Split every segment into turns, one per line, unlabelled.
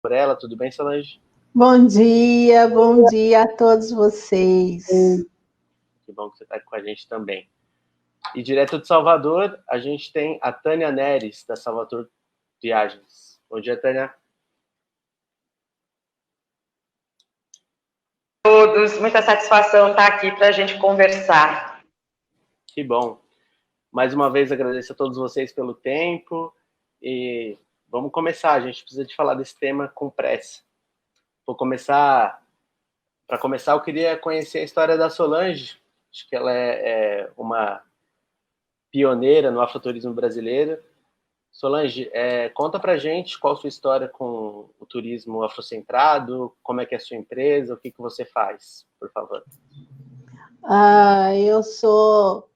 Por ela, tudo bem, Solange?
Bom dia a todos vocês.
Que bom que você está aqui com a gente também. E direto de Salvador, a gente tem a Tânia Neres, da Salvador Viagens. Bom dia, Tânia.
Todos, muita satisfação estar aqui para a gente conversar.
Que bom. Mais uma vez agradeço a todos vocês pelo tempo e vamos começar. A gente precisa de falar desse tema com pressa. Para começar, eu queria conhecer a história da Solange. Acho que ela é uma pioneira no afroturismo brasileiro. Solange, conta pra gente qual a sua história com o turismo afrocentrado, como é que é a sua empresa, o que você faz, por favor.
Eu sou...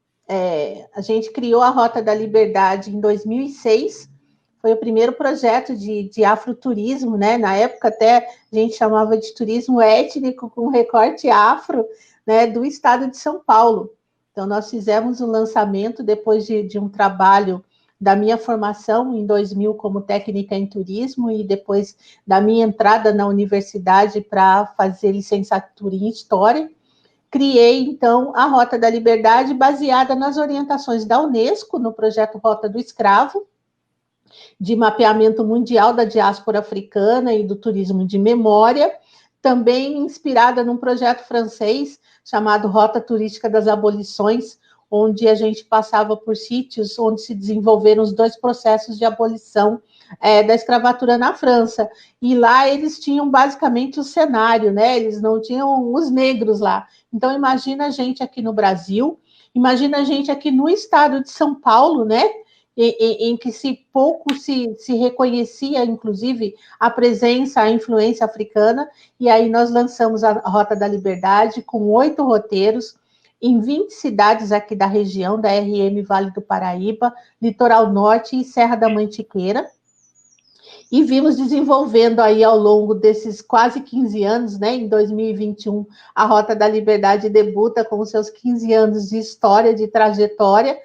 a gente criou a Rota da Liberdade em 2006, foi o primeiro projeto de afroturismo, né? Na época até a gente chamava de turismo étnico com recorte afro, né? Do estado de São Paulo. Então nós fizemos o lançamento depois de um trabalho da minha formação em 2000 como técnica em turismo e depois da minha entrada na universidade para fazer licenciatura em História. Criei, então, a Rota da Liberdade, baseada nas orientações da Unesco, no projeto Rota do Escravo, de mapeamento mundial da diáspora africana e do turismo de memória, também inspirada num projeto francês chamado Rota Turística das Abolições, onde a gente passava por sítios onde se desenvolveram os dois processos de abolição da escravatura na França. E lá eles tinham basicamente o cenário, né? Eles não tinham os negros lá. Então, imagina a gente aqui no Brasil, imagina a gente aqui no estado de São Paulo, né? Em que pouco se reconhecia, inclusive, a presença, a influência africana, e aí nós lançamos a Rota da Liberdade com 8 roteiros, em 20 cidades aqui da região, da RM Vale do Paraíba, Litoral Norte e Serra da Mantiqueira, e vimos desenvolvendo aí ao longo desses quase 15 anos, né? Em 2021, a Rota da Liberdade debuta com seus 15 anos de história, de trajetória,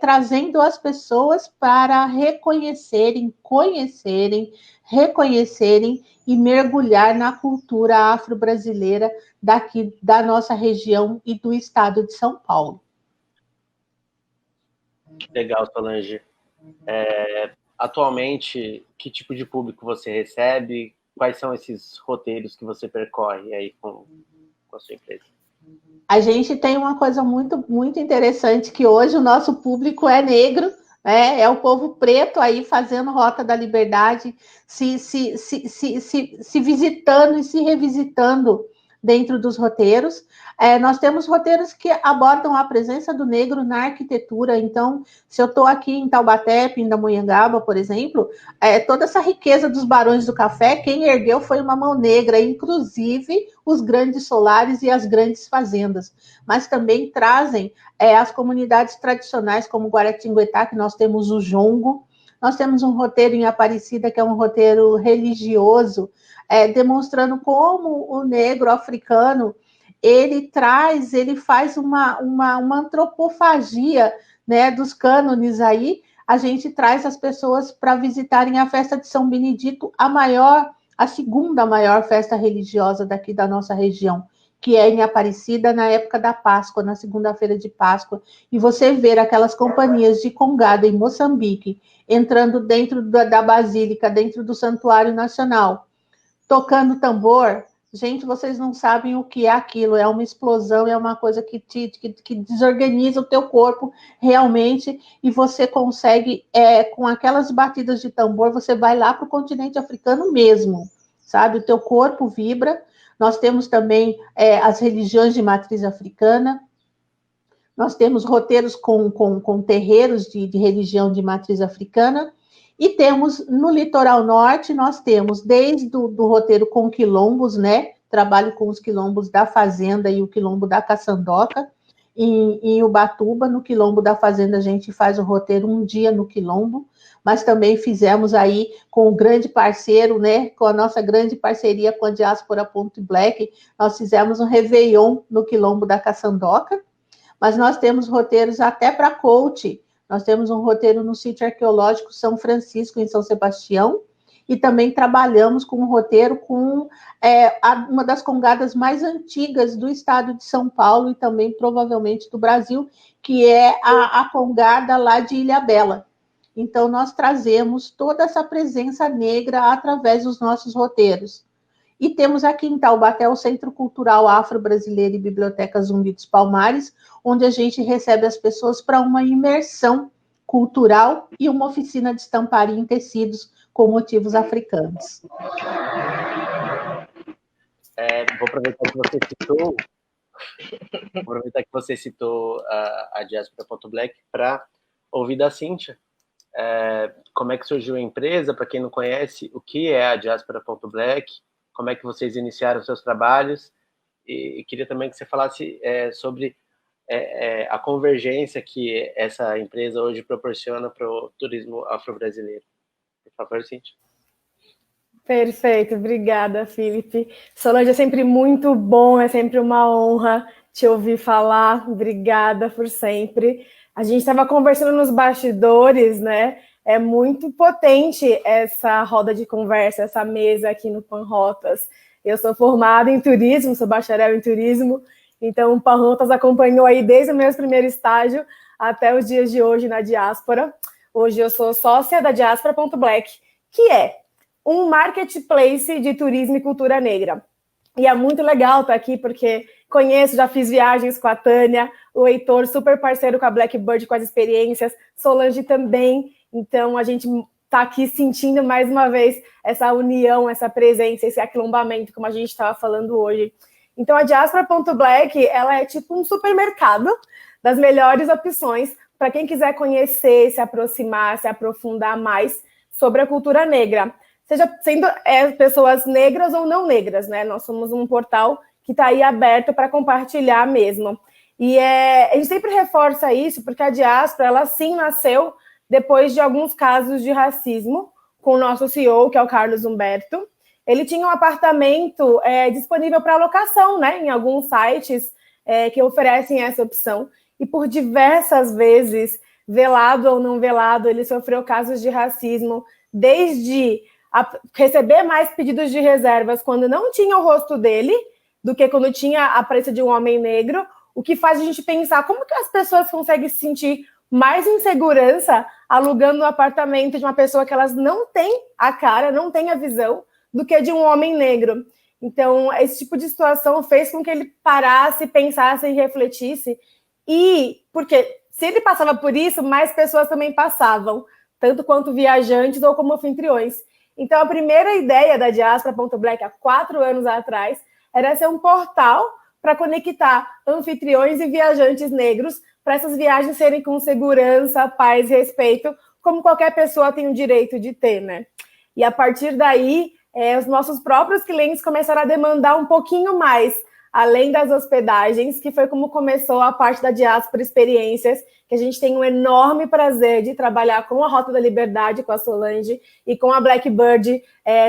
trazendo as pessoas para reconhecerem, conhecerem, reconhecerem e mergulhar na cultura afro-brasileira daqui da nossa região e do estado de São Paulo.
Legal, Solange. Atualmente, que tipo de público você recebe? Quais são esses roteiros que você percorre aí com a sua empresa?
A gente tem uma coisa muito, muito interessante, que hoje o nosso público é negro, né? É o povo preto aí fazendo Rota da Liberdade, se visitando e se revisitando dentro dos roteiros. Nós temos roteiros que abordam a presença do negro na arquitetura. Então, se eu estou aqui em Taubaté, Pindamonhangaba, por exemplo, toda essa riqueza dos barões do café, quem ergueu foi uma mão negra, inclusive os grandes solares e as grandes fazendas. Mas também trazem as comunidades tradicionais, como Guaratinguetá, que nós temos o jongo. Nós temos um roteiro em Aparecida, que é um roteiro religioso, demonstrando como o negro africano ele faz uma antropofagia, né, dos cânones aí. A gente traz as pessoas para visitarem a festa de São Benedito, a segunda maior festa religiosa daqui da nossa região, que é em Aparecida, na época da Páscoa, na segunda-feira de Páscoa, e você ver aquelas companhias de congado em Moçambique entrando dentro da Basílica, dentro do Santuário Nacional, tocando tambor. Gente, vocês não sabem o que é aquilo, é uma explosão, é uma coisa que desorganiza o teu corpo realmente, e você consegue, com aquelas batidas de tambor, você vai lá para o continente africano mesmo, sabe? O teu corpo vibra. Nós temos também as religiões de matriz africana, nós temos roteiros com terreiros de religião de matriz africana, e temos no litoral norte, nós temos desde do roteiro com quilombos, né? Trabalho com os quilombos da Fazenda e o quilombo da Caçandoca. Em Ubatuba, no quilombo da Fazenda, a gente faz o roteiro um dia no quilombo, mas também fizemos aí com o grande parceiro, né? Com a nossa grande parceria com a Diáspora Ponto Black, nós fizemos um Réveillon no quilombo da Caçandoca. Mas nós temos roteiros até para coach. Nós temos um roteiro no sítio arqueológico São Francisco, em São Sebastião, e também trabalhamos com um roteiro com uma das congadas mais antigas do estado de São Paulo e também provavelmente do Brasil, que é a congada lá de Ilhabela. Então, nós trazemos toda essa presença negra através dos nossos roteiros. E temos aqui em Taubaté o Centro Cultural Afro-Brasileiro e Biblioteca Zumbi dos Palmares, onde a gente recebe as pessoas para uma imersão cultural e uma oficina de estamparia em tecidos com motivos africanos.
Vou aproveitar que você citou a Diaspora.black para ouvir da Cíntia. Como é que surgiu a empresa? Para quem não conhece, o que é a Diaspora.black? Como é que vocês iniciaram seus trabalhos? E queria também que você falasse sobre a convergência que essa empresa hoje proporciona para o turismo afro-brasileiro. Por favor, Cíntia.
Perfeito, obrigada, Felipe. Solange, é sempre muito bom, é sempre uma honra te ouvir falar. Obrigada por sempre. A gente estava conversando nos bastidores, né? É muito potente essa roda de conversa, essa mesa aqui no Panrotas. Eu sou formada em turismo, sou bacharel em turismo, então o Panrotas acompanhou aí desde o meu primeiro estágio até os dias de hoje na Diáspora. Hoje eu sou sócia da Diaspora.black, que é um marketplace de turismo e cultura negra. E é muito legal estar aqui, porque conheço, já fiz viagens com a Tânia, o Heitor, super parceiro com a Blackbird, com as experiências, Solange também. Então, a gente está aqui sentindo mais uma vez essa união, essa presença, esse aquilombamento, como a gente estava falando hoje. Então, a Diaspora.black, ela é tipo um supermercado das melhores opções para quem quiser conhecer, se aproximar, se aprofundar mais sobre a cultura negra. Seja sendo pessoas negras ou não negras, né? Nós somos um portal que está aí aberto para compartilhar mesmo. E a gente sempre reforça isso, porque a Diaspora, ela sim nasceu depois de alguns casos de racismo, com o nosso CEO, que é o Carlos Humberto. Ele tinha um apartamento disponível para locação, né? Em alguns sites que oferecem essa opção. E por diversas vezes, velado ou não velado, ele sofreu casos de racismo, desde receber mais pedidos de reservas quando não tinha o rosto dele, do que quando tinha a aparência de um homem negro, o que faz a gente pensar como que as pessoas conseguem se sentir mais insegurança alugando um apartamento de uma pessoa que elas não têm a cara, não têm a visão, do que de um homem negro. Então, esse tipo de situação fez com que ele parasse, pensasse e refletisse. E, porque se ele passava por isso, mais pessoas também passavam, tanto quanto viajantes ou como anfitriões. Então, a primeira ideia da Diaspora.black, há 4 anos atrás, era ser um portal para conectar anfitriões e viajantes negros para essas viagens serem com segurança, paz e respeito, como qualquer pessoa tem o direito de ter, né? E a partir daí, os nossos próprios clientes começaram a demandar um pouquinho mais, além das hospedagens, que foi como começou a parte da Diaspora Experiências, que a gente tem um enorme prazer de trabalhar com a Rota da Liberdade, com a Solange, e com a Blackbird,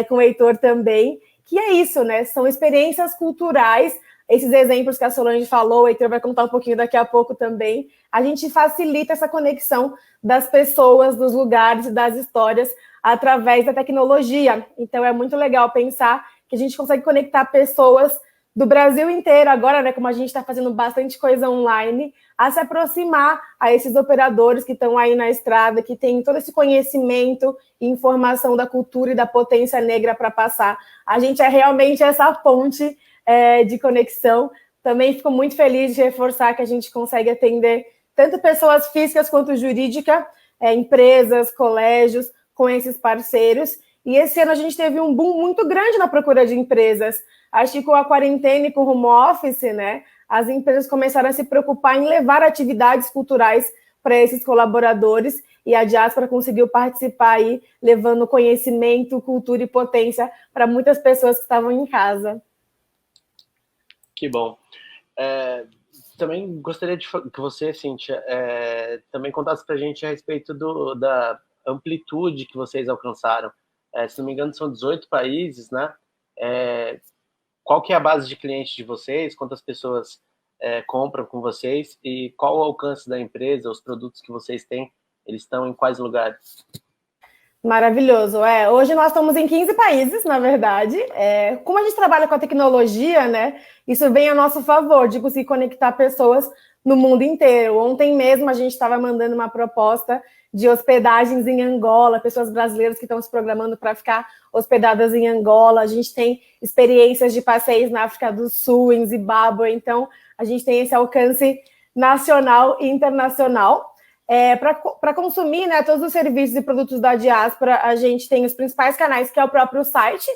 com o Heitor também, que é isso, né? São experiências culturais. Esses exemplos que a Solange falou, o Heitor vai contar um pouquinho daqui a pouco também. A gente facilita essa conexão das pessoas, dos lugares e das histórias através da tecnologia. Então, é muito legal pensar que a gente consegue conectar pessoas do Brasil inteiro agora, né, como a gente está fazendo bastante coisa online, a se aproximar a esses operadores que estão aí na estrada, que têm todo esse conhecimento e informação da cultura e da potência negra para passar. A gente é realmente essa ponte de conexão. Também fico muito feliz de reforçar que a gente consegue atender tanto pessoas físicas quanto jurídicas, empresas, colégios, com esses parceiros. E esse ano a gente teve um boom muito grande na procura de empresas. Acho que com a quarentena e com o home office, né, as empresas começaram a se preocupar em levar atividades culturais para esses colaboradores, e a Diaspora conseguiu participar aí, levando conhecimento, cultura e potência para muitas pessoas que estavam em casa.
Que bom. Também gostaria que você, Cíntia, também contasse para a gente a respeito da amplitude que vocês alcançaram. Se não me engano, são 18 países, né? Qual que é a base de clientes de vocês? Quantas pessoas compram com vocês? E qual o alcance da empresa? Os produtos que vocês têm, eles estão em quais lugares?
Maravilhoso. Hoje nós estamos em 15 países, na verdade. Como a gente trabalha com a tecnologia, né? Isso vem a nosso favor, de conseguir conectar pessoas no mundo inteiro. Ontem mesmo a gente estava mandando uma proposta de hospedagens em Angola, pessoas brasileiras que estão se programando para ficar hospedadas em Angola. A gente tem experiências de passeios na África do Sul, em Zimbábue. Então, a gente tem esse alcance nacional e internacional. Para consumir, né, todos os serviços e produtos da Diaspora, a gente tem os principais canais, que é o próprio site,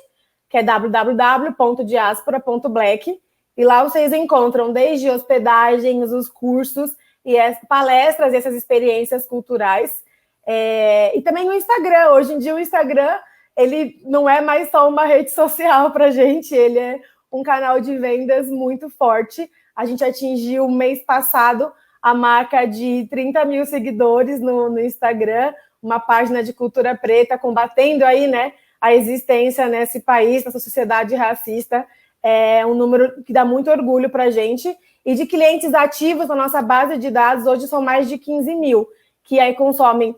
que é www.diaspora.black, e lá vocês encontram desde hospedagens, os cursos e as palestras e essas experiências culturais. E também o Instagram. Hoje em dia o Instagram, ele não é mais só uma rede social para a gente, ele é um canal de vendas muito forte. A gente atingiu mês passado a marca de 30 mil seguidores no Instagram, uma página de cultura preta, combatendo aí, né, a existência nesse país, nessa sociedade racista. É um número que dá muito orgulho para a gente. E de clientes ativos na nossa base de dados, hoje são mais de 15 mil, que aí consomem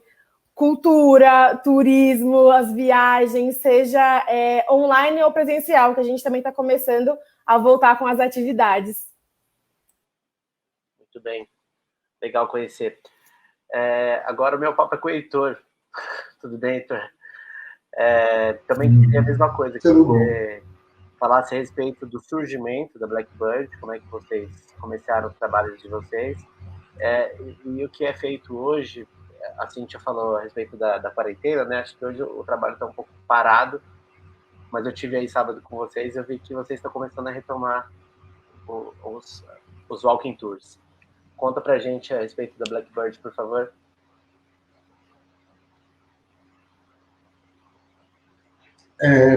cultura, turismo, as viagens, seja online ou presencial, que a gente também está começando a voltar com as atividades.
Muito bem. Legal conhecer. Agora o meu papo é com o Heitor. Tudo bem, Heitor? Também queria a mesma coisa, que você falasse a respeito do surgimento da Blackbird, como é que vocês começaram os trabalhos de vocês, e o que é feito hoje. A Cíntia falou a respeito da quarentena, né? Acho que hoje o trabalho está um pouco parado, mas eu tive aí sábado com vocês e eu vi que vocês estão começando a retomar os walking tours. Conta pra gente a respeito da Blackbird, por favor.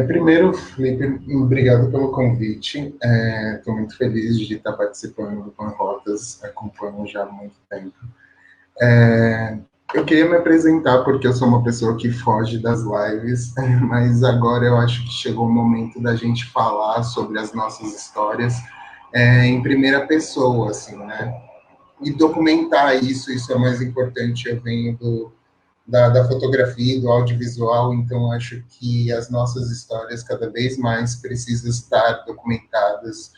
Primeiro, Felipe, obrigado pelo convite. Estou muito feliz de estar participando do Panrotas, acompanho já há muito tempo. Eu queria me apresentar porque eu sou uma pessoa que foge das lives, mas agora eu acho que chegou o momento da gente falar sobre as nossas histórias em primeira pessoa, assim, né? E documentar isso é mais importante. Eu venho da fotografia e do audiovisual, então acho que as nossas histórias cada vez mais precisam estar documentadas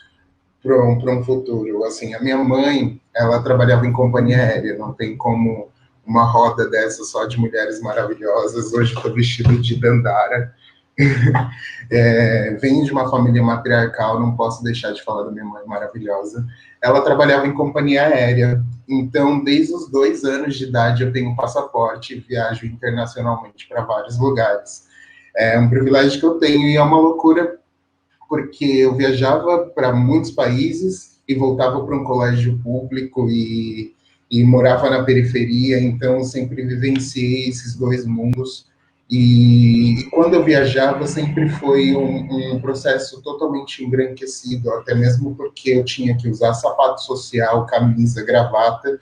para um futuro. Assim, a minha mãe, ela trabalhava em companhia aérea, não tem como uma roda dessa só de mulheres maravilhosas. Hoje estou vestido de Dandara. Venho de uma família matriarcal, não posso deixar de falar da minha mãe maravilhosa. Ela trabalhava em companhia aérea, então desde os 2 anos de idade eu tenho um passaporte e viajo internacionalmente para vários lugares. É um privilégio que eu tenho e é uma loucura, porque eu viajava para muitos países e voltava para um colégio público e morava na periferia, então sempre vivenciei esses 2 mundos. E quando eu viajava, sempre foi um processo totalmente embranquecido, até mesmo porque eu tinha que usar sapato social, camisa, gravata,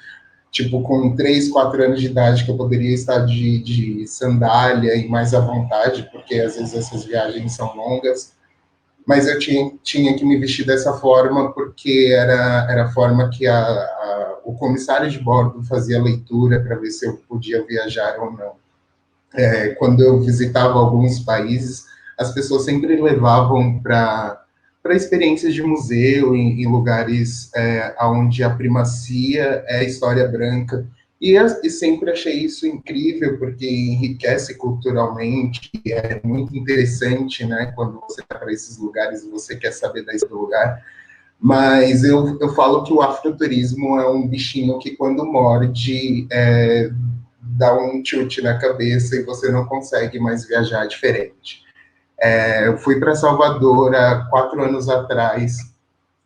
tipo, com 3, 4 anos de idade, que eu poderia estar de sandália e mais à vontade, porque às vezes essas viagens são longas, mas eu tinha que me vestir dessa forma, porque era a forma que o comissário de bordo fazia a leitura para ver se eu podia viajar ou não. Quando eu visitava alguns países, as pessoas sempre levavam para experiências de museu, em lugares onde a primazia é a história branca, e sempre achei isso incrível, porque enriquece culturalmente, é muito interessante, né, quando você vai para esses lugares e você quer saber da história do lugar. Mas eu falo que o afroturismo é um bichinho que, quando morde, dá um chute na cabeça e você não consegue mais viajar diferente. Eu fui para Salvador há 4 anos atrás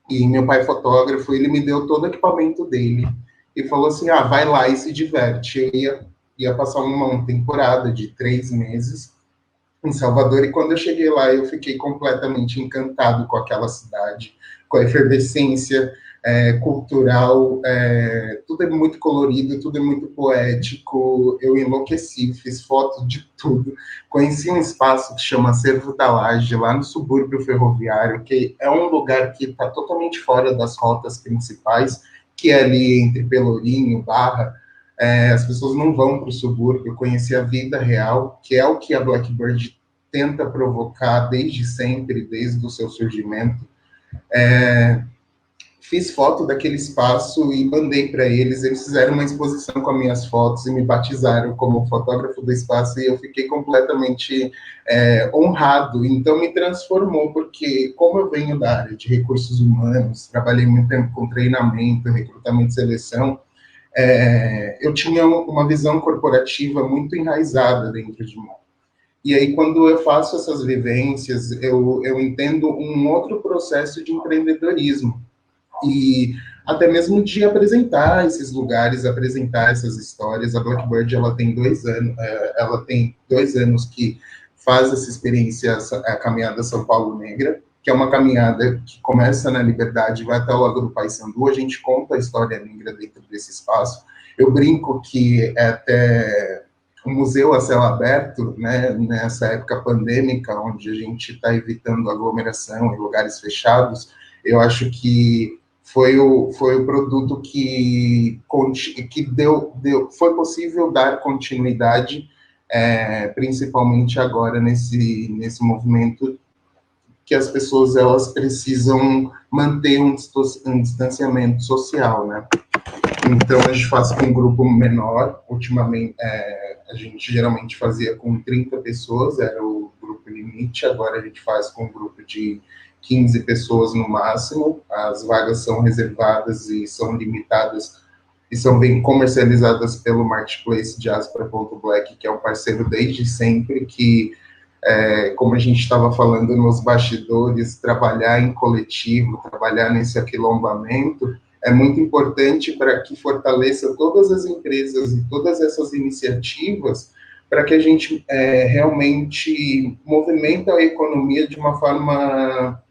e meu pai é fotógrafo, ele me deu todo o equipamento dele e falou assim, vai lá e se diverte. Eu ia passar uma temporada de 3 meses em Salvador, e quando eu cheguei lá, eu fiquei completamente encantado com aquela cidade, com a efervescência cultural, tudo é muito colorido, tudo é muito poético. Eu enlouqueci, fiz foto de tudo. Conheci um espaço que chama Cervo da Laje, lá no subúrbio ferroviário, que é um lugar que está totalmente fora das rotas principais, que é ali entre Pelourinho, Barra, As pessoas não vão para o subúrbio conhecer a vida real, que é o que a Blackbird tenta provocar desde sempre, desde o seu surgimento. Fiz foto daquele espaço e mandei para eles. Eles fizeram uma exposição com as minhas fotos e me batizaram como fotógrafo do espaço, e eu fiquei completamente honrado. Então, me transformou, porque como eu venho da área de recursos humanos, trabalhei muito tempo com treinamento, recrutamento e seleção, eu tinha uma visão corporativa muito enraizada dentro de mim. E aí, quando eu faço essas vivências, eu entendo um outro processo de empreendedorismo. E até mesmo de apresentar esses lugares, apresentar essas histórias. A Blackbird, ela tem 2 anos que faz essa experiência, a caminhada São Paulo Negra, que é uma caminhada que começa na Liberdade, vai até o Lago do Paissandu. A gente conta a história negra dentro desse espaço. Eu brinco que é até um museu a céu aberto, né, nessa época pandêmica, onde a gente está evitando aglomeração em lugares fechados. Eu acho que foi o produto que foi possível dar continuidade, principalmente agora nesse movimento que as pessoas elas precisam manter um distanciamento social, né? Então, a gente faz com um grupo menor. Ultimamente, a gente geralmente fazia com 30 pessoas, era o grupo limite. Agora a gente faz com um grupo de 15 pessoas no máximo. As vagas são reservadas e são limitadas e são bem comercializadas pelo Marketplace Diaspora.black, que é um parceiro desde sempre, que, como a gente estava falando nos bastidores, trabalhar em coletivo, trabalhar nesse aquilombamento, é muito importante para que fortaleça todas as empresas e todas essas iniciativas, para que a gente realmente movimente a economia de uma forma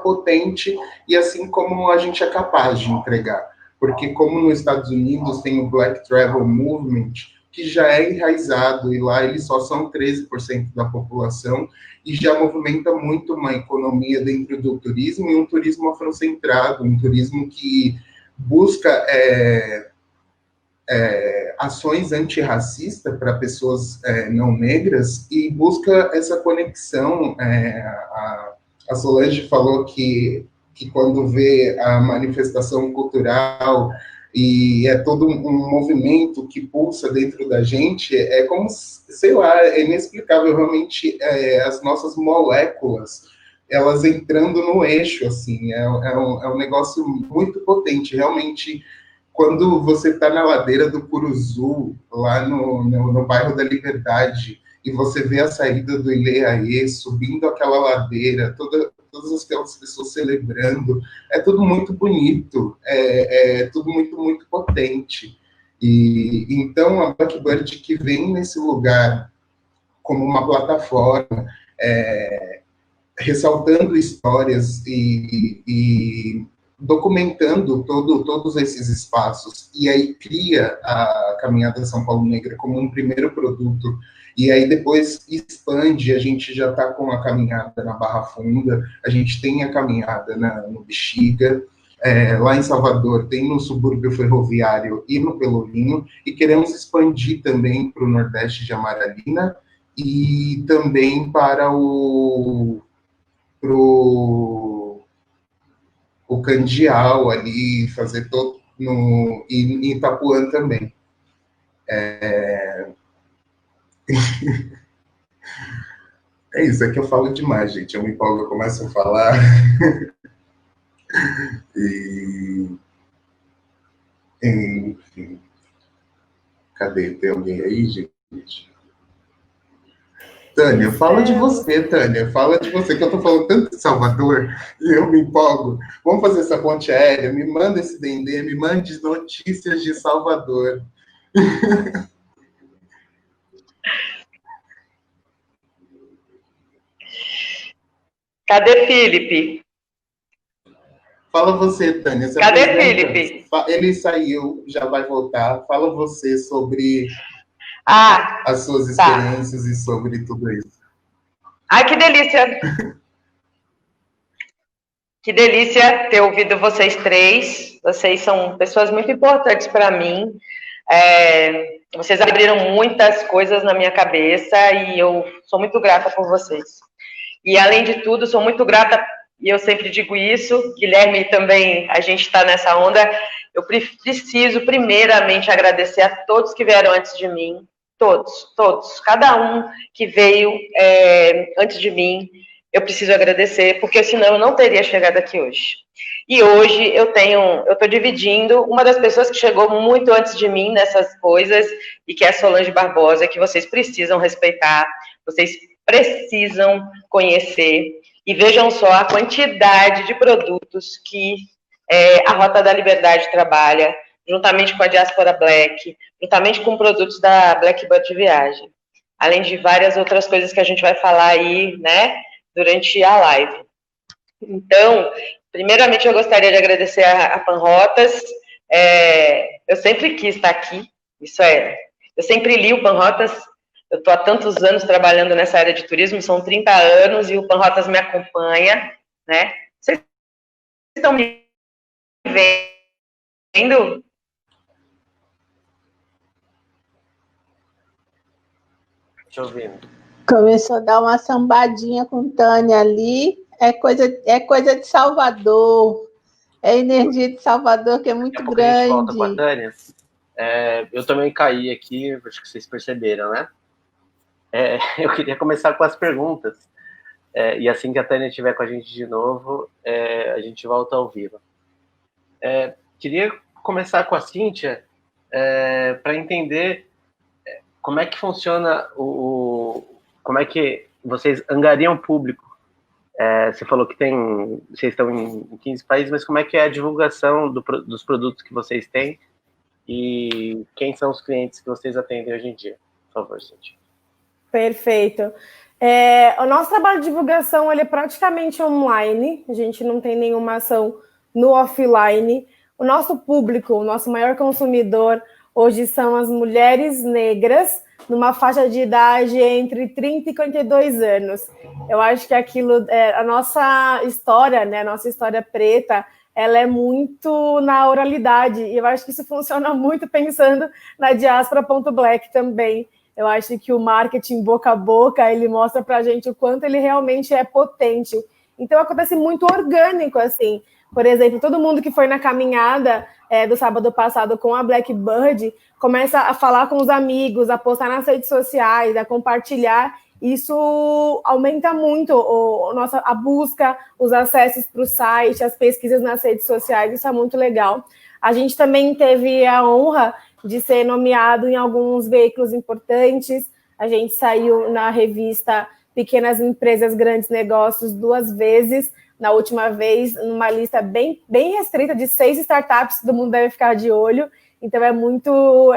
potente, e assim como a gente é capaz de entregar. Porque como nos Estados Unidos tem o Black Travel Movement, que já é enraizado, e lá eles só são 13% da população, e já movimenta muito uma economia dentro do turismo, e um turismo afrocentrado, um turismo que busca ações antirracistas para pessoas não negras, e busca essa conexão. A Solange falou que quando vê a manifestação cultural e é todo um movimento que pulsa dentro da gente, é como, sei lá, é inexplicável, realmente, as nossas moléculas, elas entrando no eixo, assim, é um negócio muito potente, realmente. Quando você está na ladeira do Curuzu, lá no bairro da Liberdade, e você vê a saída do Ileaê, subindo aquela ladeira, todas aquelas pessoas celebrando, é tudo muito bonito, é tudo muito, muito potente. E então a Blackbird, que vem nesse lugar como uma plataforma, ressaltando histórias e documentando todos esses espaços, e aí cria a Caminhada São Paulo Negra como um primeiro produto, e aí depois expande. A gente já está com a caminhada na Barra Funda, a gente tem a caminhada no Bexiga, lá em Salvador tem no subúrbio ferroviário e no Pelourinho, e queremos expandir também para o Nordeste de Amaralina, e também para o Candial ali, fazer todo em Itapuã também. É isso, é que eu falo demais, gente. Eu me empolgo, eu começo a falar. Enfim. Cadê? Tem alguém aí, gente? Tânia, fala de você, Tânia. Fala de você, que eu tô falando tanto de Salvador e eu me empolgo. Vamos fazer essa ponte aérea, me manda esse D&D, me mande notícias de Salvador.
Cadê Felipe?
Fala você, Tânia.
Cadê Felipe?
Ele saiu, já vai voltar. Fala você sobre as suas experiências e sobre tudo isso.
Ai, que delícia! Que delícia ter ouvido vocês três. Vocês são pessoas muito importantes para mim. Vocês abriram muitas coisas na minha cabeça e eu sou muito grata por vocês. E, além de tudo, sou muito grata, e eu sempre digo isso, Guilherme também, a gente está nessa onda, eu preciso primeiramente agradecer a todos que vieram antes de mim, todos, cada um que veio antes de mim, eu preciso agradecer, porque senão eu não teria chegado aqui hoje. E hoje eu estou dividindo uma das pessoas que chegou muito antes de mim nessas coisas, e que é a Solange Barbosa, que vocês precisam respeitar, vocês precisam conhecer, e vejam só a quantidade de produtos que a Rota da Liberdade trabalha, juntamente com a Diaspora Black, juntamente com produtos da Blackbird Viagem, além de várias outras coisas que a gente vai falar aí, né, durante a live. Então, primeiramente eu gostaria de agradecer a Panrotas. Eu sempre quis estar aqui, eu sempre li o Panrotas. Eu estou há tantos anos trabalhando nessa área de turismo, são 30 anos, e o Panrotas me acompanha, né? Vocês estão me vendo?
Deixa eu ver.
Começou a dar uma sambadinha com Tânia ali. É coisa de Salvador. É energia de Salvador, que é muito grande. A gente volta
com a Tânia. Eu também caí aqui, acho que vocês perceberam, né? Eu queria começar com as perguntas. E assim que a Tânia estiver com a gente de novo, a gente volta ao vivo. Queria começar com a Cíntia, para entender como é que funciona como é que vocês angariam público. Você falou que vocês estão em 15 países, mas como é que é a divulgação dos produtos que vocês têm e quem são os clientes que vocês atendem hoje em dia? Por favor, Cíntia.
Perfeito. O nosso trabalho de divulgação ele é praticamente online, a gente não tem nenhuma ação no offline. O nosso público, o nosso maior consumidor hoje são as mulheres negras, numa faixa de idade entre 30 e 42 anos. Eu acho que a nossa história, né, a nossa história preta, ela é muito na oralidade, e eu acho que isso funciona muito pensando na Diaspora.black também. Eu acho que o marketing boca a boca, ele mostra pra gente o quanto ele realmente é potente. Então, acontece muito orgânico, assim. Por exemplo, todo mundo que foi na caminhada do sábado passado com a Blackbird começa a falar com os amigos, a postar nas redes sociais, a compartilhar. Isso aumenta muito a busca, os acessos para o site, as pesquisas nas redes sociais. Isso é muito legal. A gente também teve a honra de ser nomeado em alguns veículos importantes. A gente saiu na revista Pequenas Empresas, Grandes Negócios 2 vezes. Na última vez, numa lista bem restrita de 6 startups, todo mundo deve ficar de olho. Então, é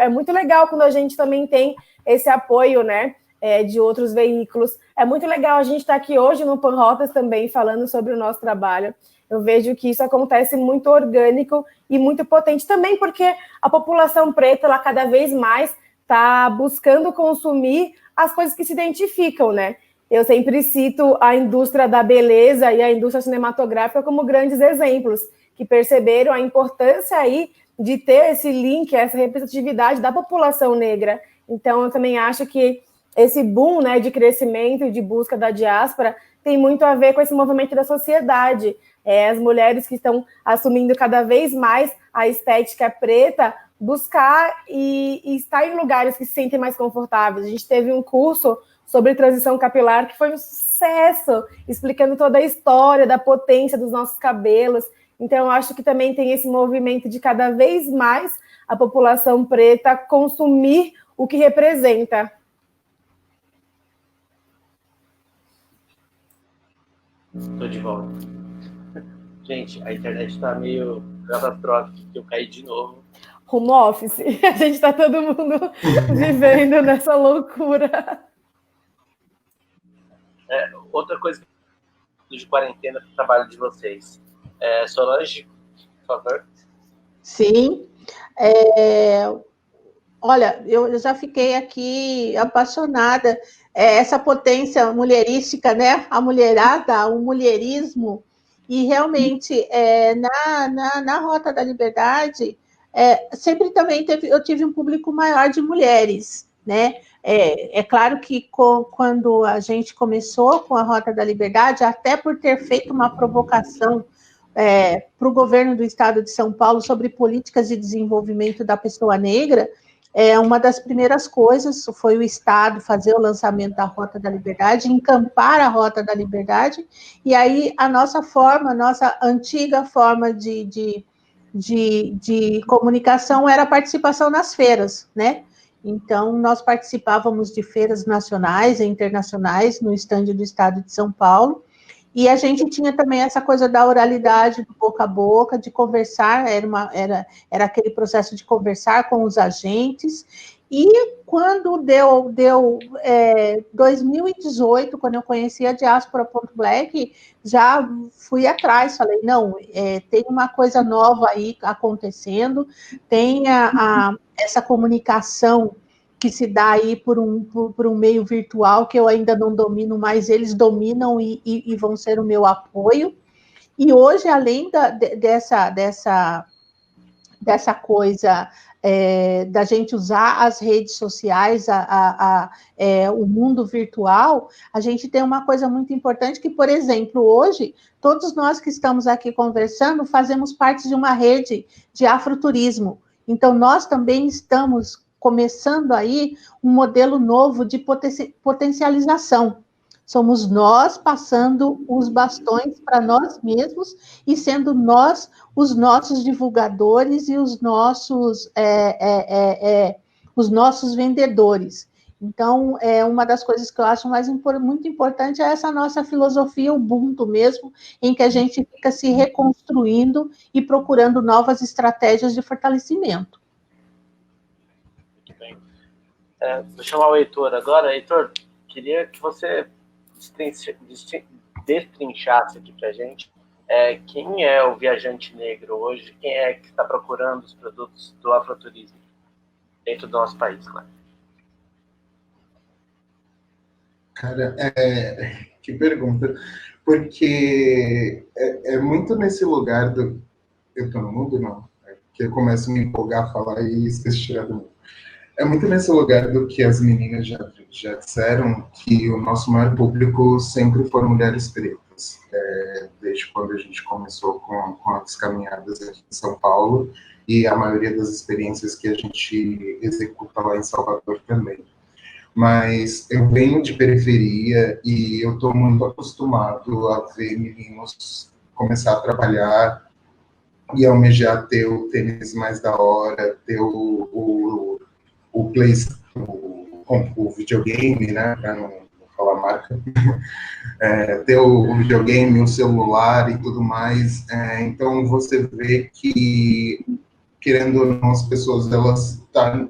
muito legal quando a gente também tem esse apoio, né, de outros veículos. É muito legal a gente estar aqui hoje no Panrotas também, falando sobre o nosso trabalho. Eu vejo que isso acontece muito orgânico e muito potente também, porque a população preta, ela cada vez mais está buscando consumir as coisas que se identificam, né? Eu sempre cito a indústria da beleza e a indústria cinematográfica como grandes exemplos, que perceberam a importância aí de ter esse link, essa representatividade da população negra. Então, eu também acho que esse boom, né, de crescimento e de busca da diáspora tem muito a ver com esse movimento da sociedade. As mulheres que estão assumindo cada vez mais a estética preta, buscar e estar em lugares que se sentem mais confortáveis. A gente teve um curso sobre transição capilar, que foi um sucesso, explicando toda a história da potência dos nossos cabelos. Então, eu acho que também tem esse movimento de cada vez mais a população preta consumir o que representa.
Estou de volta. Gente, a internet está meio catastrófica, eu caí de novo.
Home office. A gente está todo mundo vivendo nessa loucura.
Outra coisa de quarentena para o trabalho de vocês. Solange, por favor.
Sim. Olha, eu já fiquei aqui apaixonada. Essa potência mulherística, né? A mulherada, o mulherismo, E realmente, na Rota da Liberdade, sempre também eu tive um público maior de mulheres, né? É claro que quando a gente começou com a Rota da Liberdade, até por ter feito uma provocação para o governo do estado de São Paulo sobre políticas de desenvolvimento da pessoa negra, uma das primeiras coisas foi o Estado fazer o lançamento da Rota da Liberdade, encampar a Rota da Liberdade, e aí a nossa antiga forma de comunicação era a participação nas feiras, né? Então, nós participávamos de feiras nacionais e internacionais no estande do Estado de São Paulo, e a gente tinha também essa coisa da oralidade, do boca a boca, de conversar, era aquele processo de conversar com os agentes. E quando deu 2018, quando eu conheci a Diaspora.black, já fui atrás, falei, não, tem uma coisa nova aí acontecendo, tem essa comunicação que se dá aí por um meio virtual que eu ainda não domino, mas eles dominam e vão ser o meu apoio. E hoje, além dessa coisa da gente usar as redes sociais, o mundo virtual, a gente tem uma coisa muito importante que, por exemplo, hoje, todos nós que estamos aqui conversando fazemos parte de uma rede de afroturismo. Então, nós também estamos começando aí um modelo novo de potencialização. Somos nós passando os bastões para nós mesmos e sendo nós os nossos divulgadores e os nossos vendedores. Então, uma das coisas que eu acho muito importante é essa nossa filosofia Ubuntu mesmo, em que a gente fica se reconstruindo e procurando novas estratégias de fortalecimento.
Vou chamar o Heitor agora. Heitor, queria que você destrinchasse aqui para a gente quem é o viajante negro hoje, quem é que está procurando os produtos do afroturismo dentro do nosso país, claro.
Cara, que pergunta, porque é muito nesse lugar do... Eu tô no mundo, não? Que eu começo a me empolgar a falar e esqueço de tirar do mundo. É muito nesse lugar do que as meninas já disseram, que o nosso maior público sempre foram mulheres pretas. Desde quando a gente começou com as caminhadas aqui em São Paulo, e a maioria das experiências que a gente executa lá em Salvador também. Mas eu venho de periferia e eu estou muito acostumado a ver meninos começar a trabalhar e almejar ter o tênis mais da hora, ter o videogame, né, para não falar marca, ter o videogame, o celular e tudo mais. Então, você vê que, querendo ou não, as pessoas elas estão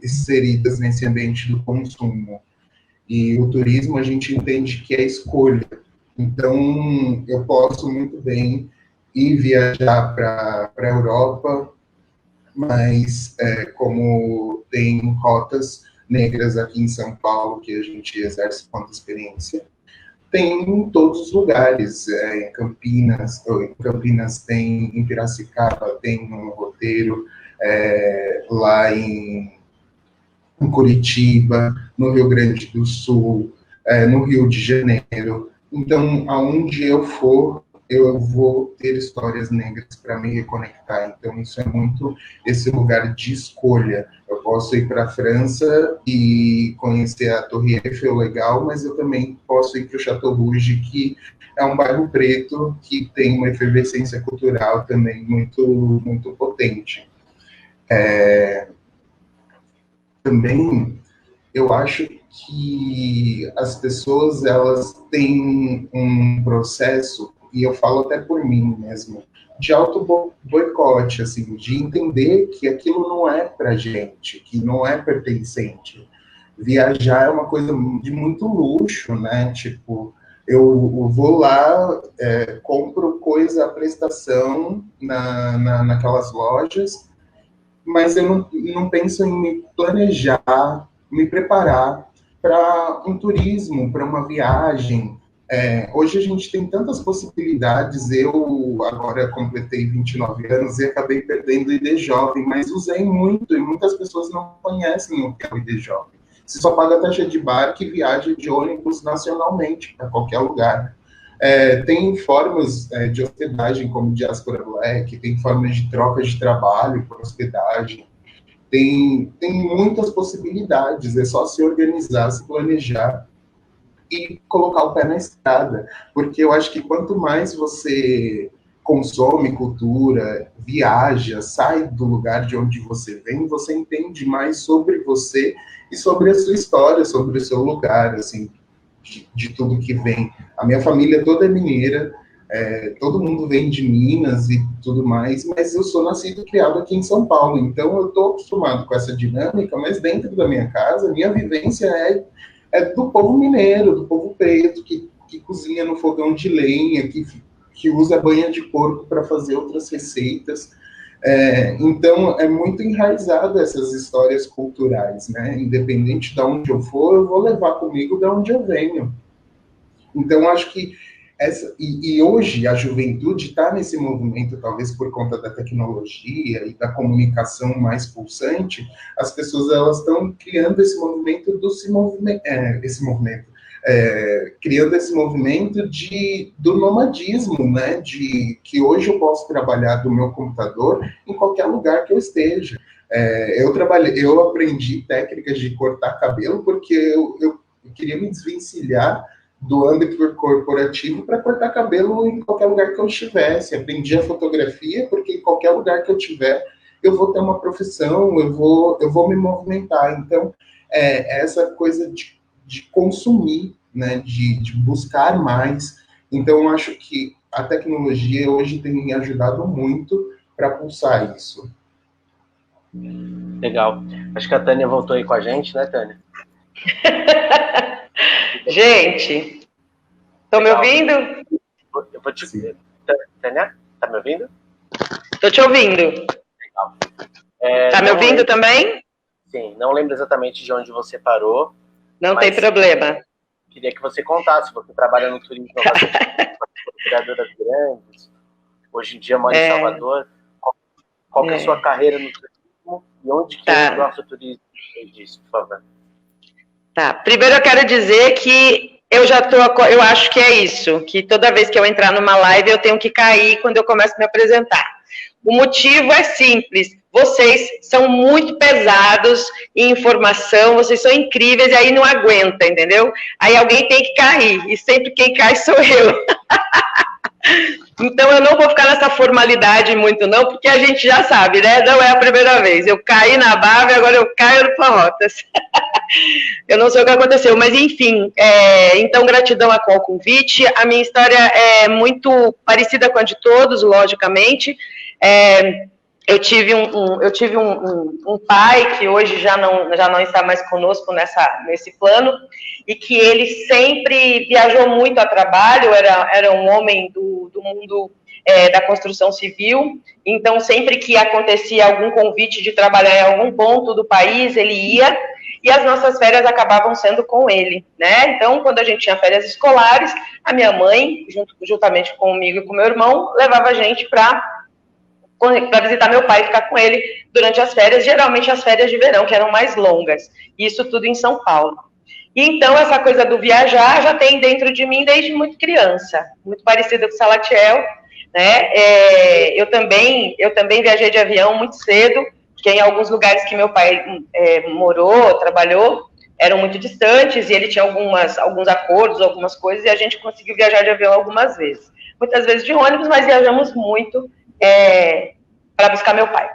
inseridas nesse ambiente do consumo. E o turismo, a gente entende que é escolha. Então, eu posso muito bem ir viajar para a Europa, mas como tem rotas negras aqui em São Paulo, que a gente exerce quanto experiência, tem em todos os lugares. Em Campinas tem, em Piracicaba tem um roteiro, lá em Curitiba, no Rio Grande do Sul, no Rio de Janeiro. Então, aonde eu for, eu vou ter histórias negras para me reconectar. Então, isso é muito esse lugar de escolha. Eu posso ir para a França e conhecer a Torre Eiffel, legal, mas eu também posso ir para o Chateau Rouge, que é um bairro preto que tem uma efervescência cultural também muito, muito potente. Também, eu acho que as pessoas, elas têm um processo, e eu falo até por mim mesmo, de auto-boicote, assim, de entender que aquilo não é pra gente, que não é pertencente. Viajar é uma coisa de muito luxo, né? Tipo, eu vou lá, compro coisa à prestação naquelas lojas, mas eu não penso em me planejar, me preparar para um turismo, para uma viagem, Hoje a gente tem tantas possibilidades. Eu agora completei 29 anos e acabei perdendo o ID Jovem, mas usei muito, e muitas pessoas não conhecem o que é o ID Jovem. Você só paga a taxa de embarque e viaja de ônibus nacionalmente para qualquer lugar. Tem formas de hospedagem como Diaspora Black, tem formas de troca de trabalho por hospedagem, tem muitas possibilidades, é só se organizar, se planejar e colocar o pé na estrada, porque eu acho que quanto mais você consome cultura, viaja, sai do lugar de onde você vem, você entende mais sobre você e sobre a sua história, sobre o seu lugar, assim, de tudo que vem. A minha família toda é mineira, todo mundo vem de Minas e tudo mais, mas eu sou nascido e criado aqui em São Paulo, então eu estou acostumado com essa dinâmica, mas dentro da minha casa, minha vivência é do povo mineiro, do povo preto, que cozinha no fogão de lenha, que usa banha de porco para fazer outras receitas. Então, é muito enraizado essas histórias culturais, né? Independente de onde eu for, eu vou levar comigo de onde eu venho. Então, acho que e hoje a juventude está nesse movimento, talvez por conta da tecnologia e da comunicação mais pulsante, as pessoas elas estão criando esse movimento criando esse movimento do nomadismo, né? De que hoje eu posso trabalhar do meu computador em qualquer lugar que eu esteja. Eu aprendi técnicas de cortar cabelo porque eu queria me desvencilhar do âmbito corporativo para cortar cabelo em qualquer lugar que eu estivesse. Aprendi a fotografia porque em qualquer lugar que eu tiver, eu vou ter uma profissão, eu vou me movimentar. Então, essa coisa de consumir, né, de buscar mais. Então, acho que a tecnologia hoje tem me ajudado muito para pulsar isso.
Legal. Acho que a Tânia voltou aí com a gente, né, Tânia?
Gente, estão me ouvindo?
Eu vou te dizer. Tânia, tá me ouvindo?
Estou te ouvindo.
Legal.
Tá me ouvindo também?
Sim, não lembro exatamente de onde você parou.
Não tem problema.
Queria que você contasse, você trabalha no turismo, criadoras grandes, hoje em dia mora em Salvador. Qual que é a sua carreira no turismo e onde que o nosso turismo fez disso, por favor?
Tá, primeiro eu quero dizer que eu acho que é isso, que toda vez que eu entrar numa live eu tenho que cair quando eu começo a me apresentar. O motivo é simples, vocês são muito pesados em informação, vocês são incríveis e aí não aguenta, entendeu? Aí alguém tem que cair, e sempre quem cai sou eu. Então eu não vou ficar nessa formalidade muito não, porque a gente já sabe, né? Não é a primeira vez. Eu caí na Bava e agora eu caio no Farrotas. Eu não sei o que aconteceu, mas enfim, então gratidão ao convite. A minha história é muito parecida com a de todos, logicamente. Eu tive um pai que hoje já não está mais conosco nesse plano, e que ele sempre viajou muito a trabalho, era um homem do mundo da construção civil, então sempre que acontecia algum convite de trabalhar em algum ponto do país, ele ia, e as nossas férias acabavam sendo com ele, né? Então, quando a gente tinha férias escolares, a minha mãe, juntamente comigo e com meu irmão, levava a gente para visitar meu pai e ficar com ele durante as férias, geralmente as férias de verão, que eram mais longas, isso tudo em São Paulo. E então, essa coisa do viajar já tem dentro de mim desde muito criança, muito parecida com o Salatiel, né? Eu também viajei de avião muito cedo, porque em alguns lugares que meu pai morou, trabalhou, eram muito distantes, e ele tinha alguns acordos, algumas coisas, e a gente conseguiu viajar de avião algumas vezes. Muitas vezes de ônibus, mas viajamos muito para buscar meu pai.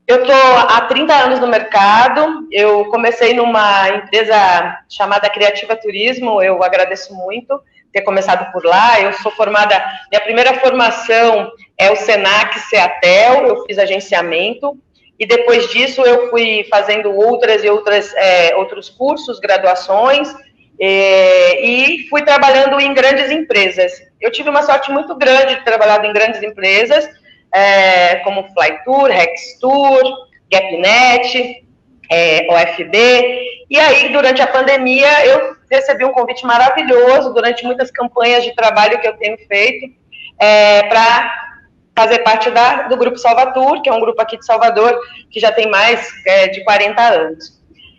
Eu estou há 30 anos no mercado, eu comecei numa empresa chamada Criativa Turismo, eu agradeço muito ter começado por lá. Eu sou formada, minha primeira formação é o Senac Ceatel, eu fiz agenciamento, e depois disso eu fui fazendo outros cursos, graduações, e fui trabalhando em grandes empresas. Eu tive uma sorte muito grande de trabalhar em grandes empresas, como Flytour, Rextour, Gapnet, OFB, e aí durante a pandemia eu recebi um convite maravilhoso durante muitas campanhas de trabalho que eu tenho feito para fazer parte do Grupo Salvatur, que é um grupo aqui de Salvador que já tem mais de 40 anos.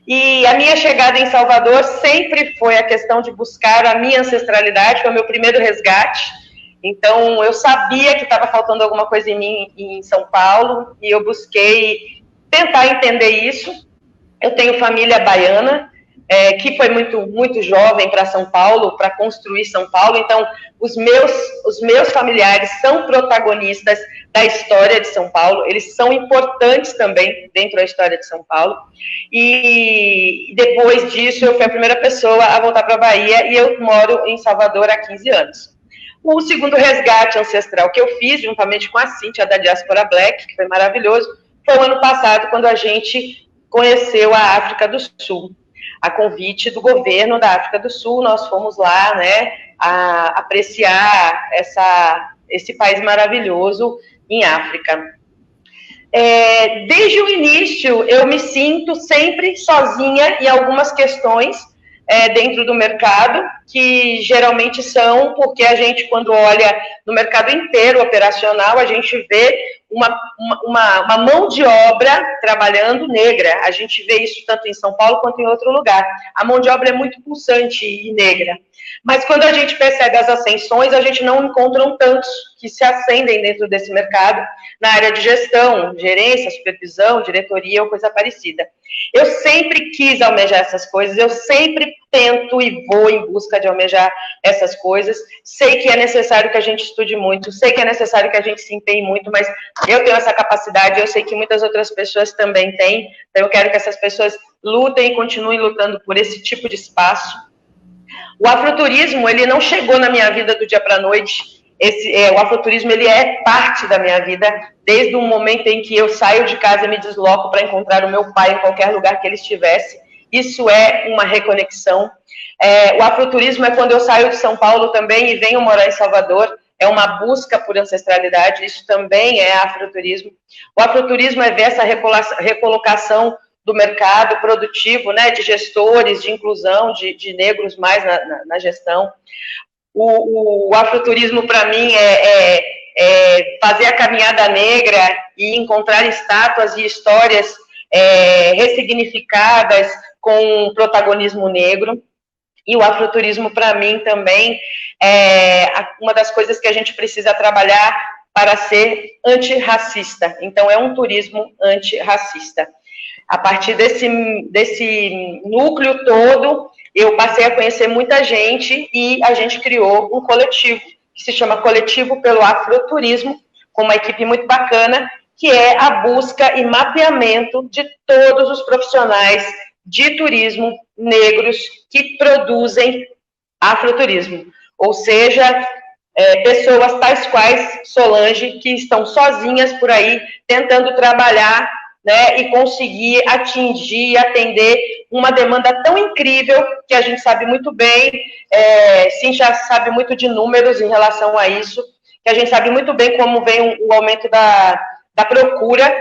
E a minha chegada em Salvador sempre foi a questão de buscar a minha ancestralidade, foi o meu primeiro resgate. Então, eu sabia que estava faltando alguma coisa em mim em São Paulo, e eu busquei tentar entender isso. Eu tenho família baiana, que foi muito jovem para São Paulo, para construir São Paulo. Então, os meus familiares são protagonistas da história de São Paulo, eles são importantes também dentro da história de São Paulo. E depois disso, eu fui a primeira pessoa a voltar para a Bahia, e eu moro em Salvador há 15 anos. O segundo resgate ancestral que eu fiz, juntamente com a Cíntia, da Diaspora Black, que foi maravilhoso, foi o ano passado, quando a gente conheceu a África do Sul. A convite do governo da África do Sul, nós fomos lá, né, a apreciar esse país maravilhoso em África. Desde o início, eu me sinto sempre sozinha em algumas questões dentro do mercado, que geralmente são porque a gente, quando olha no mercado inteiro operacional, a gente vê uma mão de obra trabalhando negra. A gente vê isso tanto em São Paulo quanto em outro lugar. A mão de obra é muito pulsante e negra. Mas quando a gente percebe as ascensões, a gente não encontra tantos que se ascendem dentro desse mercado, na área de gestão, gerência, supervisão, diretoria ou coisa parecida. Eu sempre quis almejar essas coisas, eu sempre tento e vou em busca de almejar essas coisas. Sei que é necessário que a gente estude muito, sei que é necessário que a gente se empenhe muito, mas eu tenho essa capacidade, eu sei que muitas outras pessoas também têm, então eu quero que essas pessoas lutem e continuem lutando por esse tipo de espaço. O afroturismo, ele não chegou na minha vida do dia para a noite. O afroturismo, ele é parte da minha vida, desde o momento em que eu saio de casa e me desloco para encontrar o meu pai em qualquer lugar que ele estivesse. Isso é uma reconexão. O afroturismo é quando eu saio de São Paulo também e venho morar em Salvador. É uma busca por ancestralidade, isso também é afroturismo. O afroturismo é ver essa recolocação do mercado produtivo, né, de gestores, de inclusão, de negros mais na gestão. O afroturismo, para mim, é fazer a caminhada negra e encontrar estátuas e histórias ressignificadas com protagonismo negro. E o afroturismo, para mim, também é uma das coisas que a gente precisa trabalhar para ser antirracista. Então, é um turismo antirracista. A partir desse núcleo todo, eu passei a conhecer muita gente e a gente criou um coletivo, que se chama Coletivo pelo Afroturismo, com uma equipe muito bacana, que é a busca e mapeamento de todos os profissionais de turismo negros que produzem afroturismo. Ou seja, pessoas tais quais Solange, que estão sozinhas por aí, tentando trabalhar, né, e conseguir atingir e atender uma demanda tão incrível, que a gente sabe muito bem, Cíntia sabe muito de números em relação a isso, que a gente sabe muito bem como vem o aumento da procura,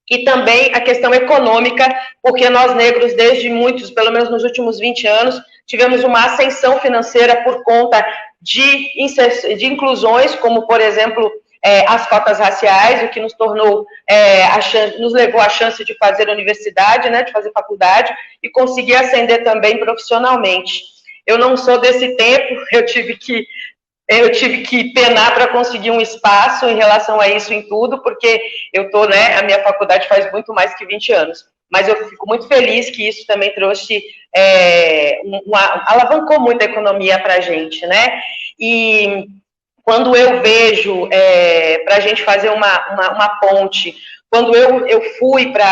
e também a questão econômica, porque nós negros, desde muitos, pelo menos nos últimos 20 anos, tivemos uma ascensão financeira por conta de inclusões, como, por exemplo, as cotas raciais, o que nos tornou, nos levou à chance de fazer universidade, né, de fazer faculdade, e conseguir ascender também profissionalmente. Eu não sou desse tempo, eu tive que penar para conseguir um espaço em relação a isso em tudo, porque a minha faculdade faz muito mais que 20 anos. Mas eu fico muito feliz que isso também trouxe, alavancou muito a economia para a gente, né? E quando eu vejo, para a gente fazer uma ponte, quando eu fui para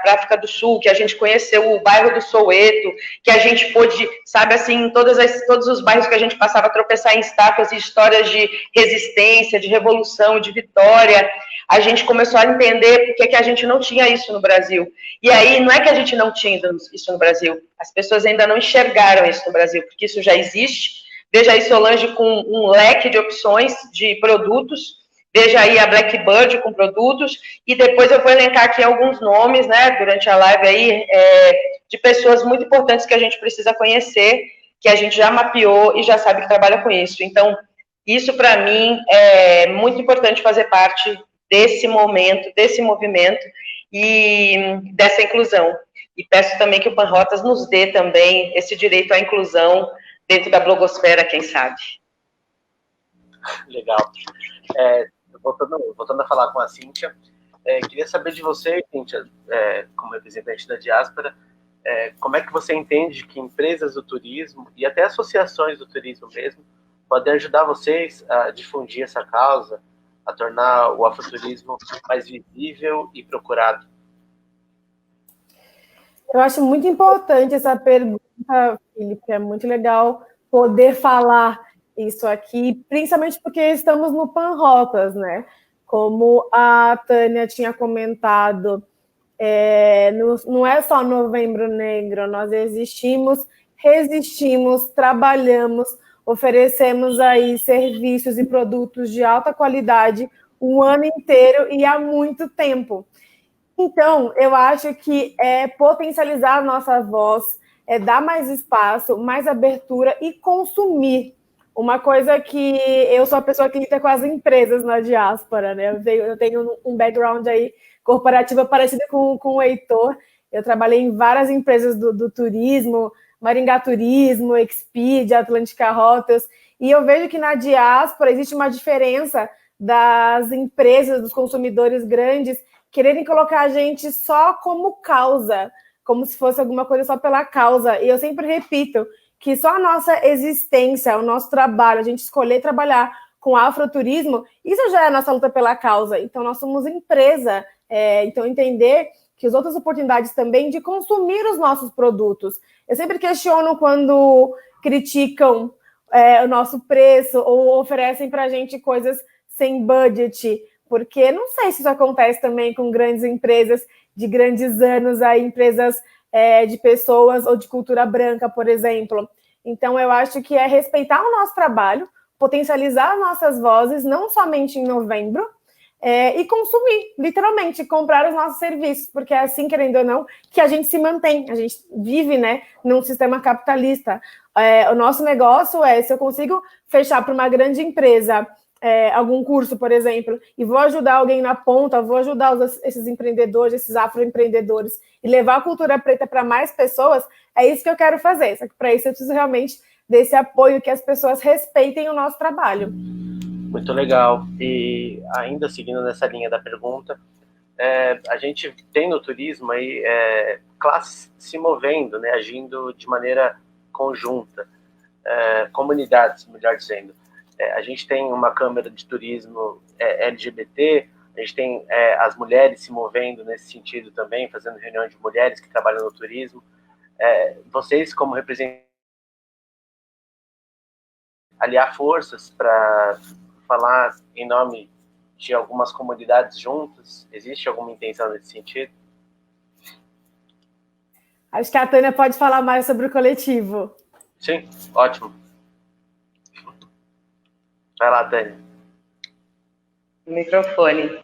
a África do Sul, que a gente conheceu o bairro do Soweto, que a gente pôde, sabe, assim, todos os bairros que a gente passava a tropeçar em estátuas e histórias de resistência, de revolução, de vitória, a gente começou a entender por que a gente não tinha isso no Brasil. E aí, não é que a gente não tinha isso no Brasil, as pessoas ainda não enxergaram isso no Brasil, porque isso já existe. Veja aí Solange com um leque de opções de produtos, veja aí a Blackbird com produtos, e depois eu vou elencar aqui alguns nomes, né, durante a live aí, de pessoas muito importantes que a gente precisa conhecer, que a gente já mapeou e já sabe que trabalha com isso. Então, isso para mim é muito importante fazer parte desse momento, desse movimento e dessa inclusão. E peço também que o Panrotas nos dê também esse direito à inclusão dentro da blogosfera, quem sabe.
Legal. Voltando a falar com a Cíntia, queria saber de você, Cíntia, como representante da diáspora, como é que você entende que empresas do turismo e até associações do turismo mesmo podem ajudar vocês a difundir essa causa, a tornar o afroturismo mais visível e procurado?
Eu acho muito importante essa pergunta, Felipe, é muito legal poder falar isso aqui, principalmente porque estamos no Panrotas, né? Como a Tânia tinha comentado, não é só Novembro Negro, nós existimos, resistimos, trabalhamos, oferecemos aí serviços e produtos de alta qualidade o ano inteiro e há muito tempo. Então, eu acho que é potencializar a nossa voz, dar mais espaço, mais abertura e consumir. Uma coisa que eu sou a pessoa que lida com as empresas na diáspora, né? Eu tenho um background aí corporativo parecido com o Heitor. Eu trabalhei em várias empresas do turismo, Maringá Turismo, Expedia, Atlântica Hotels, e eu vejo que na diáspora existe uma diferença das empresas, dos consumidores grandes, quererem colocar a gente só como causa, como se fosse alguma coisa só pela causa. E eu sempre repito que só a nossa existência, o nosso trabalho, a gente escolher trabalhar com afroturismo, isso já é a nossa luta pela causa. Então, nós somos empresa. Então, entender que as outras oportunidades também de consumir os nossos produtos. Eu sempre questiono quando criticam o nosso preço ou oferecem para a gente coisas sem budget, porque não sei se isso acontece também com grandes empresas de grandes anos, aí, empresas de pessoas ou de cultura branca, por exemplo. Então, eu acho que é respeitar o nosso trabalho, potencializar as nossas vozes, não somente em novembro, e consumir, literalmente, comprar os nossos serviços, porque é assim, querendo ou não, que a gente se mantém, a gente vive, né, num sistema capitalista. O nosso negócio se eu consigo fechar para uma grande empresa algum curso, por exemplo, e vou ajudar alguém na ponta, vou ajudar esses empreendedores, esses afroempreendedores, e levar a cultura preta para mais pessoas, é isso que eu quero fazer. Só que para isso eu preciso realmente desse apoio, que as pessoas respeitem o nosso trabalho.
Muito legal. E ainda seguindo nessa linha da pergunta, a gente tem no turismo aí classes se movendo, né, agindo de maneira conjunta, comunidades, melhor dizendo. A gente tem uma Câmara de Turismo LGBT, a gente tem as mulheres se movendo nesse sentido também, fazendo reunião de mulheres que trabalham no turismo. Vocês, como representantes, aliar forças para falar em nome de algumas comunidades juntas? Existe alguma intenção nesse sentido?
Acho que a Tânia pode falar mais sobre o coletivo.
Sim, ótimo. Vai lá, Tânia.
Microfone.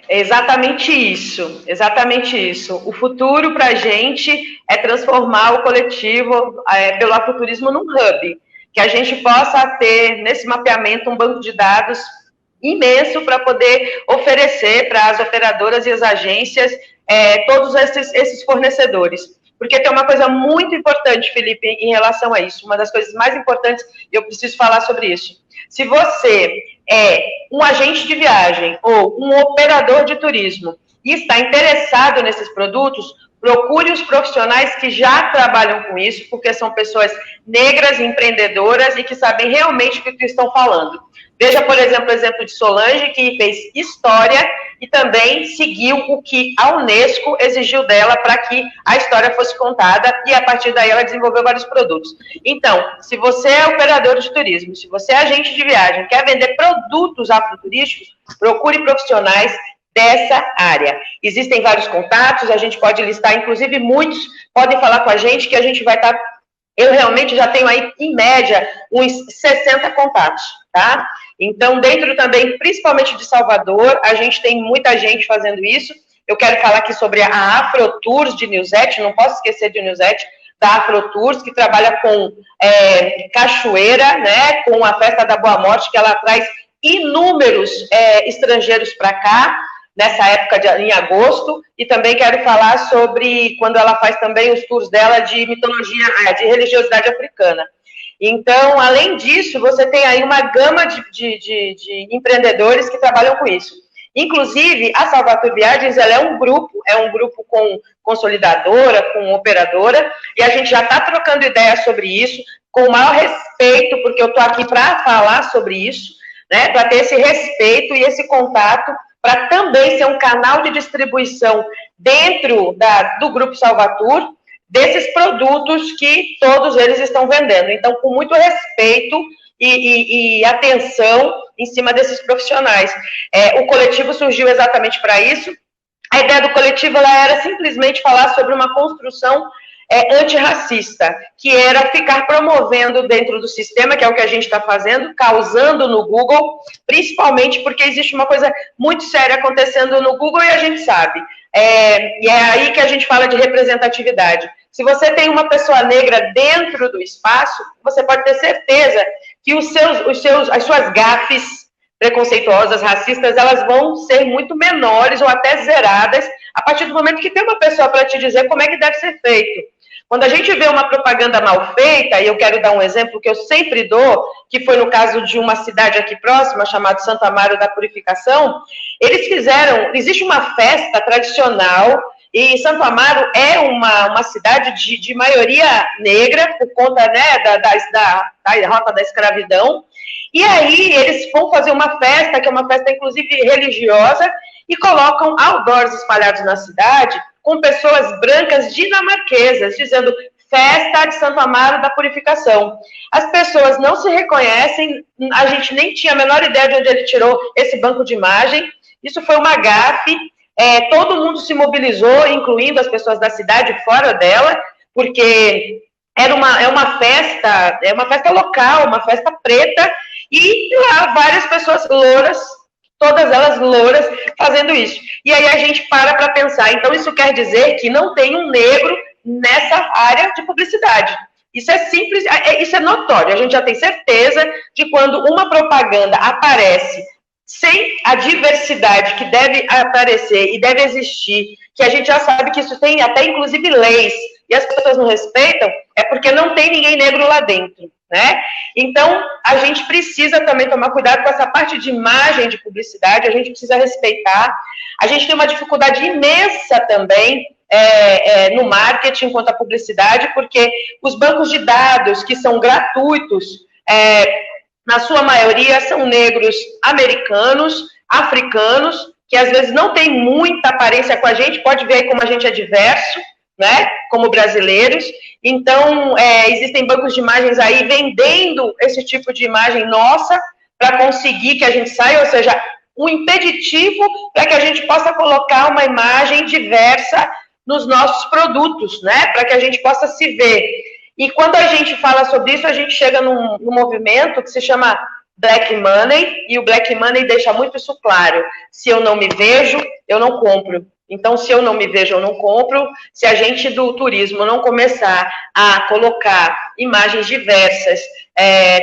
Exatamente isso, exatamente isso. O futuro para a gente é transformar o coletivo pelo afroturismo num hub, que a gente possa ter nesse mapeamento um banco de dados imenso para poder oferecer para as operadoras e as agências todos esses fornecedores. Porque tem uma coisa muito importante, Felipe, em relação a isso, uma das coisas mais importantes, e eu preciso falar sobre isso. Se você é um agente de viagem ou um operador de turismo e está interessado nesses produtos, procure os profissionais que já trabalham com isso, porque são pessoas negras, empreendedoras e que sabem realmente o que estão falando. Veja, por exemplo, o exemplo de Solange, que fez história e também seguiu o que a Unesco exigiu dela para que a história fosse contada, e a partir daí ela desenvolveu vários produtos. Então, se você é operador de turismo, se você é agente de viagem, quer vender produtos afroturísticos, procure profissionais dessa área. Existem vários contatos, a gente pode listar, inclusive muitos podem falar com a gente, que a gente vai estar... Eu realmente já tenho aí, em média, uns 60 contatos, tá? Então, dentro também, principalmente de Salvador, a gente tem muita gente fazendo isso. Eu quero falar aqui sobre a Afrotours de Nilzete, não posso esquecer de Nilzete, da Afrotours, que trabalha com cachoeira, né, com a Festa da Boa Morte, que ela traz inúmeros estrangeiros para cá, nessa época em agosto, e também quero falar sobre quando ela faz também os tours dela de mitologia, de religiosidade africana. Então, além disso, você tem aí uma gama de empreendedores que trabalham com isso. Inclusive, a Salvator Viagens, ela é um grupo com consolidadora, com operadora, e a gente já está trocando ideias sobre isso, com o maior respeito, porque eu estou aqui para falar sobre isso, né, para ter esse respeito e esse contato, para também ser um canal de distribuição dentro do Grupo Salvator, desses produtos que todos eles estão vendendo. Então, com muito respeito e atenção em cima desses profissionais. O coletivo surgiu exatamente para isso. A ideia do coletivo ela era simplesmente falar sobre uma construção antirracista, que era ficar promovendo dentro do sistema, que é o que a gente está fazendo, causando no Google, principalmente porque existe uma coisa muito séria acontecendo no Google e a gente sabe. E é aí que a gente fala de representatividade. Se você tem uma pessoa negra dentro do espaço, você pode ter certeza que as suas gafes preconceituosas, racistas, elas vão ser muito menores ou até zeradas a partir do momento que tem uma pessoa para te dizer como é que deve ser feito. Quando a gente vê uma propaganda mal feita, e eu quero dar um exemplo que eu sempre dou, que foi no caso de uma cidade aqui próxima, chamada Santo Amaro da Purificação, existe uma festa tradicional, e Santo Amaro é uma cidade de maioria negra, por conta, né, da rota da escravidão, e aí eles vão fazer uma festa, que é uma festa inclusive religiosa, e colocam outdoors espalhados na cidade, com pessoas brancas dinamarquesas, dizendo Festa de Santo Amaro da Purificação. As pessoas não se reconhecem, a gente nem tinha a menor ideia de onde ele tirou esse banco de imagem, isso foi uma gafe, todo mundo se mobilizou, incluindo as pessoas da cidade fora dela, porque é uma festa local, uma festa preta, e lá várias pessoas louras, todas elas louras, fazendo isso. E aí a gente para pensar. Então, isso quer dizer que não tem um negro nessa área de publicidade. Isso é simples, isso é notório. A gente já tem certeza de quando uma propaganda aparece sem a diversidade que deve aparecer e deve existir, que a gente já sabe que isso tem até, inclusive, leis, e as pessoas não respeitam, é porque não tem ninguém negro lá dentro, né? Então, a gente precisa também tomar cuidado com essa parte de imagem de publicidade, a gente precisa respeitar. A gente tem uma dificuldade imensa também no marketing quanto à publicidade, porque os bancos de dados, que são gratuitos, na sua maioria são negros americanos, africanos, que às vezes não tem muita aparência com a gente, pode ver aí como a gente é diverso, né, como brasileiros. Então, existem bancos de imagens aí vendendo esse tipo de imagem nossa para conseguir que a gente saia, ou seja, um impeditivo para que a gente possa colocar uma imagem diversa nos nossos produtos, né, para que a gente possa se ver. E quando a gente fala sobre isso, a gente chega num movimento que se chama Black Money, e o Black Money deixa muito isso claro. Se eu não me vejo, eu não compro. Então, se eu não me vejo, eu não compro. Se a gente do turismo não começar a colocar imagens diversas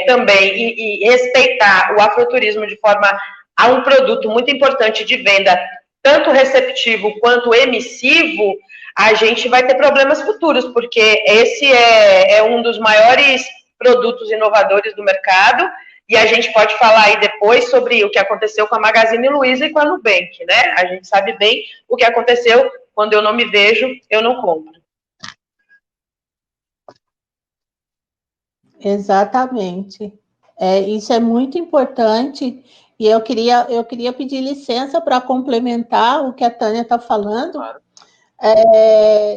também e respeitar o afroturismo de forma a um produto muito importante de venda, tanto receptivo quanto emissivo, a gente vai ter problemas futuros, porque esse é um dos maiores produtos inovadores do mercado, e a gente pode falar aí depois sobre o que aconteceu com a Magazine Luiza e com a Nubank, né? A gente sabe bem o que aconteceu, quando eu não me vejo, eu não compro.
Exatamente. Isso é muito importante, e eu queria pedir licença para complementar o que a Tânia está falando, claro.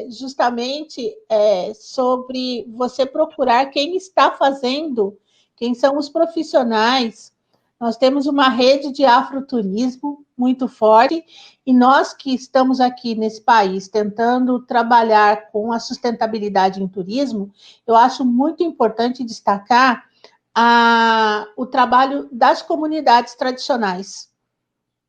Justamente sobre você procurar quem está fazendo, quem são os profissionais. Nós temos uma rede de afroturismo muito forte, e nós que estamos aqui nesse país tentando trabalhar com a sustentabilidade em turismo, eu acho muito importante destacar o trabalho das comunidades tradicionais,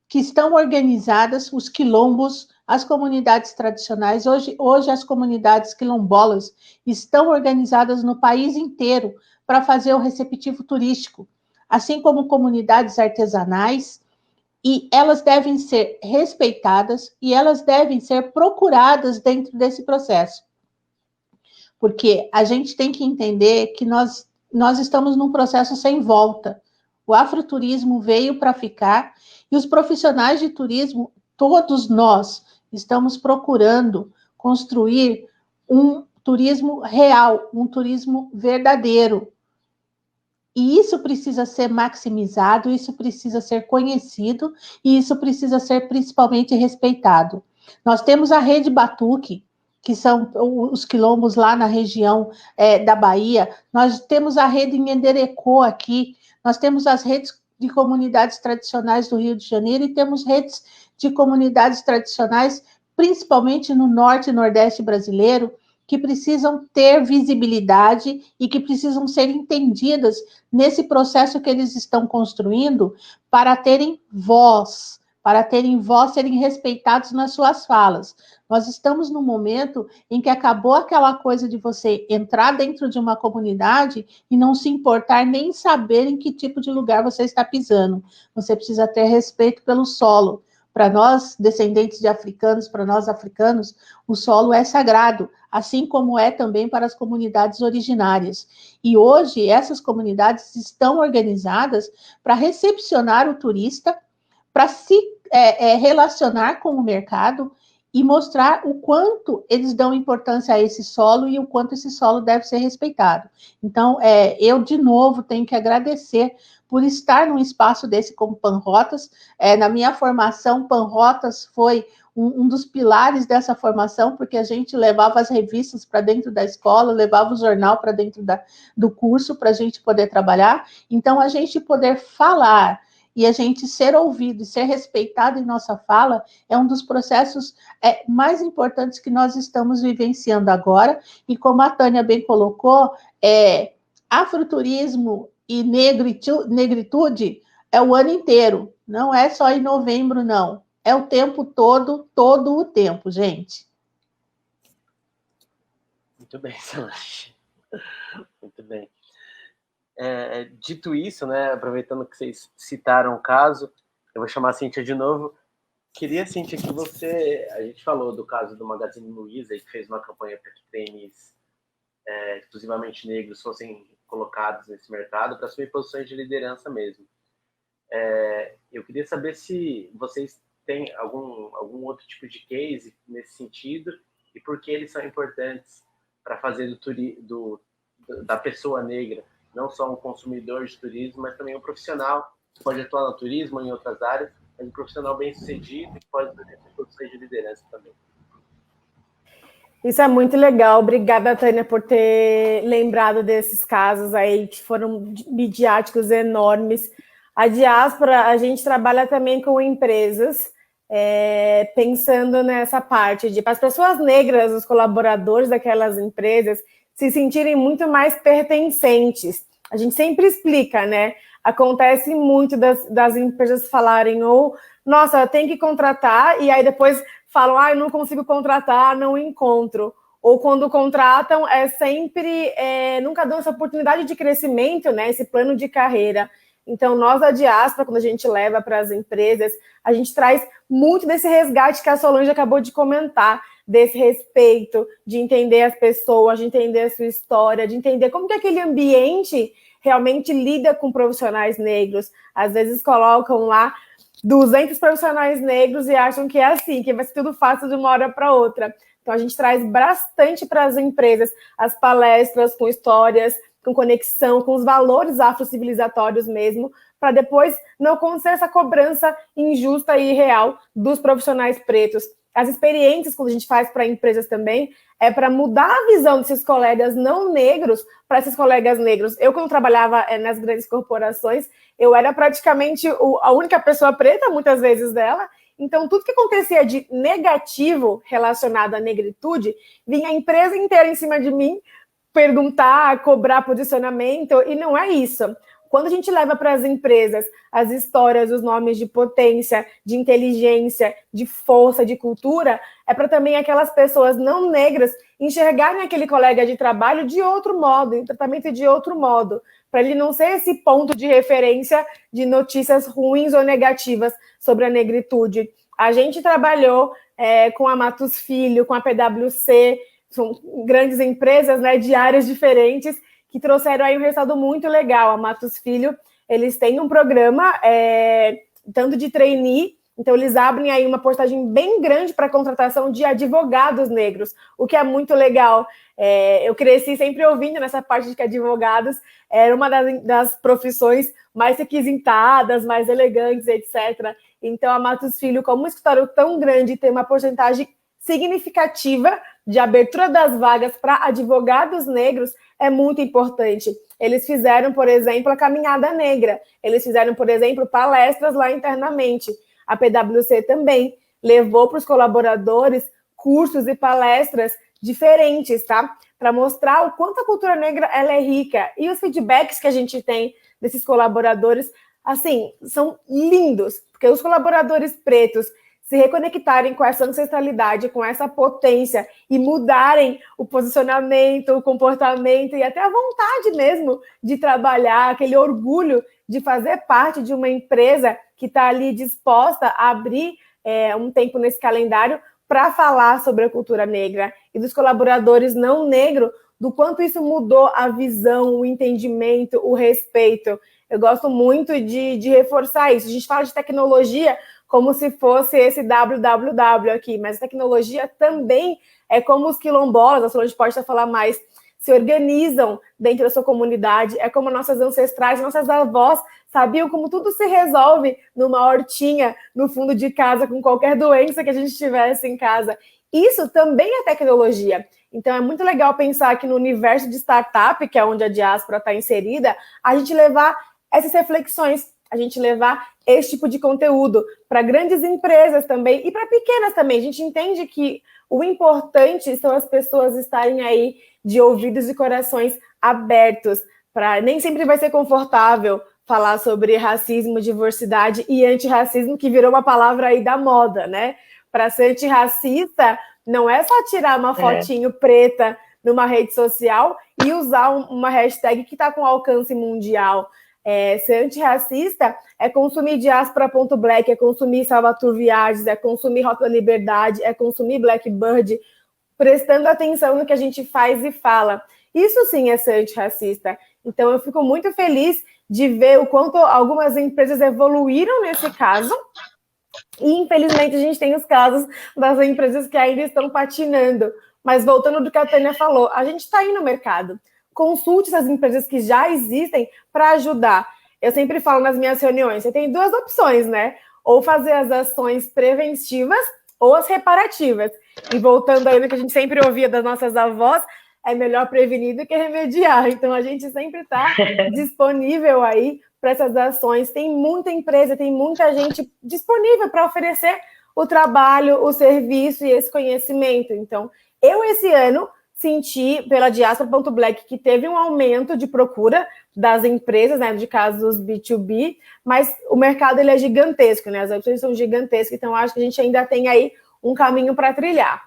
que estão organizadas, os quilombos, as comunidades tradicionais. Hoje as comunidades quilombolas estão organizadas no país inteiro para fazer o receptivo turístico, assim como comunidades artesanais, e elas devem ser respeitadas e elas devem ser procuradas dentro desse processo. Porque a gente tem que entender que nós estamos num processo sem volta. O afroturismo veio para ficar e os profissionais de turismo, todos nós, estamos procurando construir um turismo real, um turismo verdadeiro. E isso precisa ser maximizado, isso precisa ser conhecido e isso precisa ser principalmente respeitado. Nós temos a Rede Batuque, que são os quilombos lá na região da Bahia, nós temos a Rede Nhenderecô aqui, nós temos as redes de comunidades tradicionais do Rio de Janeiro e temos redes de comunidades tradicionais, principalmente no norte e nordeste brasileiro, que precisam ter visibilidade e que precisam ser entendidas nesse processo que eles estão construindo para terem voz, serem respeitados nas suas falas. Nós estamos num momento em que acabou aquela coisa de você entrar dentro de uma comunidade e não se importar nem saber em que tipo de lugar você está pisando. Você precisa ter respeito pelo solo. Para nós, descendentes de africanos, para nós africanos, o solo é sagrado, assim como é também para as comunidades originárias. E hoje, essas comunidades estão organizadas para recepcionar o turista, para se relacionar com o mercado e mostrar o quanto eles dão importância a esse solo e o quanto esse solo deve ser respeitado. Então, eu, de novo, tenho que agradecer por estar num espaço desse como Panrotas. Na minha formação, Panrotas foi um dos pilares dessa formação, porque a gente levava as revistas para dentro da escola, levava o jornal para dentro do curso para a gente poder trabalhar. Então, a gente poder falar e a gente ser ouvido e ser respeitado em nossa fala é um dos processos mais importantes que nós estamos vivenciando agora. E como a Tânia bem colocou, afroturismo e negritude é o ano inteiro, não é só em novembro, não. É o tempo todo o tempo, gente.
Muito bem, Solange. Muito bem. Dito isso, né, aproveitando que vocês citaram o caso, eu vou chamar a Cíntia de novo. Queria, Cíntia, que a gente falou do caso do Magazine Luiza, que fez uma campanha para que tênis exclusivamente negros fossem colocados nesse mercado para assumir posições de liderança mesmo. Eu queria saber se vocês têm algum outro tipo de case nesse sentido e por que eles são importantes para fazer da pessoa negra não só um consumidor de turismo, mas também um profissional que pode atuar no turismo ou em outras áreas, mas um profissional bem-sucedido e que pode ter posições de liderança também.
Isso é muito legal. Obrigada, Tânia, por ter lembrado desses casos aí que foram midiáticos enormes. A diáspora, a gente trabalha também com empresas, pensando nessa parte de para as pessoas negras, os colaboradores daquelas empresas, se sentirem muito mais pertencentes. A gente sempre explica, né? Acontece muito das empresas falarem nossa, tem que contratar, e aí depois falam, eu não consigo contratar, não encontro. Ou quando contratam, sempre, nunca dão essa oportunidade de crescimento, né? Esse plano de carreira. Então, nós da diáspora, quando a gente leva para as empresas, a gente traz muito desse resgate que a Solange acabou de comentar, desse respeito, de entender as pessoas, de entender a sua história, de entender como que aquele ambiente realmente lida com profissionais negros. Às vezes colocam lá 200 profissionais negros e acham que é assim, que vai ser tudo fácil de uma hora para outra. Então, a gente traz bastante para as empresas as palestras com histórias, com conexão, com os valores afrocivilizatórios mesmo, para depois não acontecer essa cobrança injusta e irreal dos profissionais pretos. As experiências que a gente faz para empresas também é para mudar a visão desses colegas não negros para esses colegas negros. Eu, quando trabalhava nas grandes corporações, eu era praticamente a única pessoa preta, muitas vezes, dela. Então, tudo que acontecia de negativo relacionado à negritude, vinha a empresa inteira em cima de mim perguntar, cobrar posicionamento, e não é isso. Quando a gente leva para as empresas as histórias, os nomes de potência, de inteligência, de força, de cultura, é para também aquelas pessoas não negras enxergarem aquele colega de trabalho de outro modo, em tratamento de outro modo, para ele não ser esse ponto de referência de notícias ruins ou negativas sobre a negritude. A gente trabalhou com a Matos Filho, com a PwC, são grandes empresas, né, de áreas diferentes, que trouxeram aí um resultado muito legal. A Matos Filho, eles têm um programa, tanto de trainee, então eles abrem aí uma porcentagem bem grande para a contratação de advogados negros, o que é muito legal. Eu cresci sempre ouvindo nessa parte de que advogados era uma das profissões mais requisitadas, mais elegantes, etc. Então a Matos Filho, como um escritório tão grande, tem uma porcentagem significativa de abertura das vagas para advogados negros, é muito importante. Eles fizeram, por exemplo, a Caminhada Negra. Eles fizeram, por exemplo, palestras lá internamente. A PwC também levou para os colaboradores cursos e palestras diferentes, tá? Para mostrar o quanto a cultura negra ela é rica. E os feedbacks que a gente tem desses colaboradores, assim, são lindos. Porque os colaboradores pretos se reconectarem com essa ancestralidade, com essa potência e mudarem o posicionamento, o comportamento e até a vontade mesmo de trabalhar, aquele orgulho de fazer parte de uma empresa que está ali disposta a abrir um tempo nesse calendário para falar sobre a cultura negra e dos colaboradores não negros, do quanto isso mudou a visão, o entendimento, o respeito. Eu gosto muito de reforçar isso. A gente fala de tecnologia como se fosse esse www aqui, mas a tecnologia também é como os quilombolas, a Solange pode falar mais, se organizam dentro da sua comunidade, é como nossas ancestrais, nossas avós sabiam como tudo se resolve numa hortinha, no fundo de casa, com qualquer doença que a gente tivesse em casa. Isso também é tecnologia. Então é muito legal pensar que no universo de startup, que é onde a diáspora está inserida, a gente levar essas reflexões, a gente levar esse tipo de conteúdo para grandes empresas também e para pequenas também. A gente entende que o importante são as pessoas estarem aí de ouvidos e corações abertos. Nem sempre vai ser confortável falar sobre racismo, diversidade e antirracismo, que virou uma palavra aí da moda, né? Para ser antirracista, não é só tirar uma fotinho preta numa rede social e usar uma hashtag que está com alcance mundial. Ser antirracista é consumir diaspora.black, é consumir Salvatore Viagens, é consumir Rota da Liberdade, é consumir Blackbird, prestando atenção no que a gente faz e fala. Isso sim é ser antirracista. Então eu fico muito feliz de ver o quanto algumas empresas evoluíram nesse caso. E infelizmente a gente tem os casos das empresas que ainda estão patinando. Mas voltando do que a Tânia falou, a gente está aí no mercado. Consulte essas empresas que já existem para ajudar. Eu sempre falo nas minhas reuniões, você tem duas opções, né? Ou fazer as ações preventivas ou as reparativas. E voltando aí no que a gente sempre ouvia das nossas avós, é melhor prevenir do que remediar. Então a gente sempre está disponível aí para essas ações. Tem muita empresa, tem muita gente disponível para oferecer o trabalho, o serviço e esse conhecimento. Então, eu esse ano senti pela diaspora.black que teve um aumento de procura das empresas, né, de casos B2B, mas o mercado ele é gigantesco, né, as opções são gigantescas, então acho que a gente ainda tem aí um caminho para trilhar.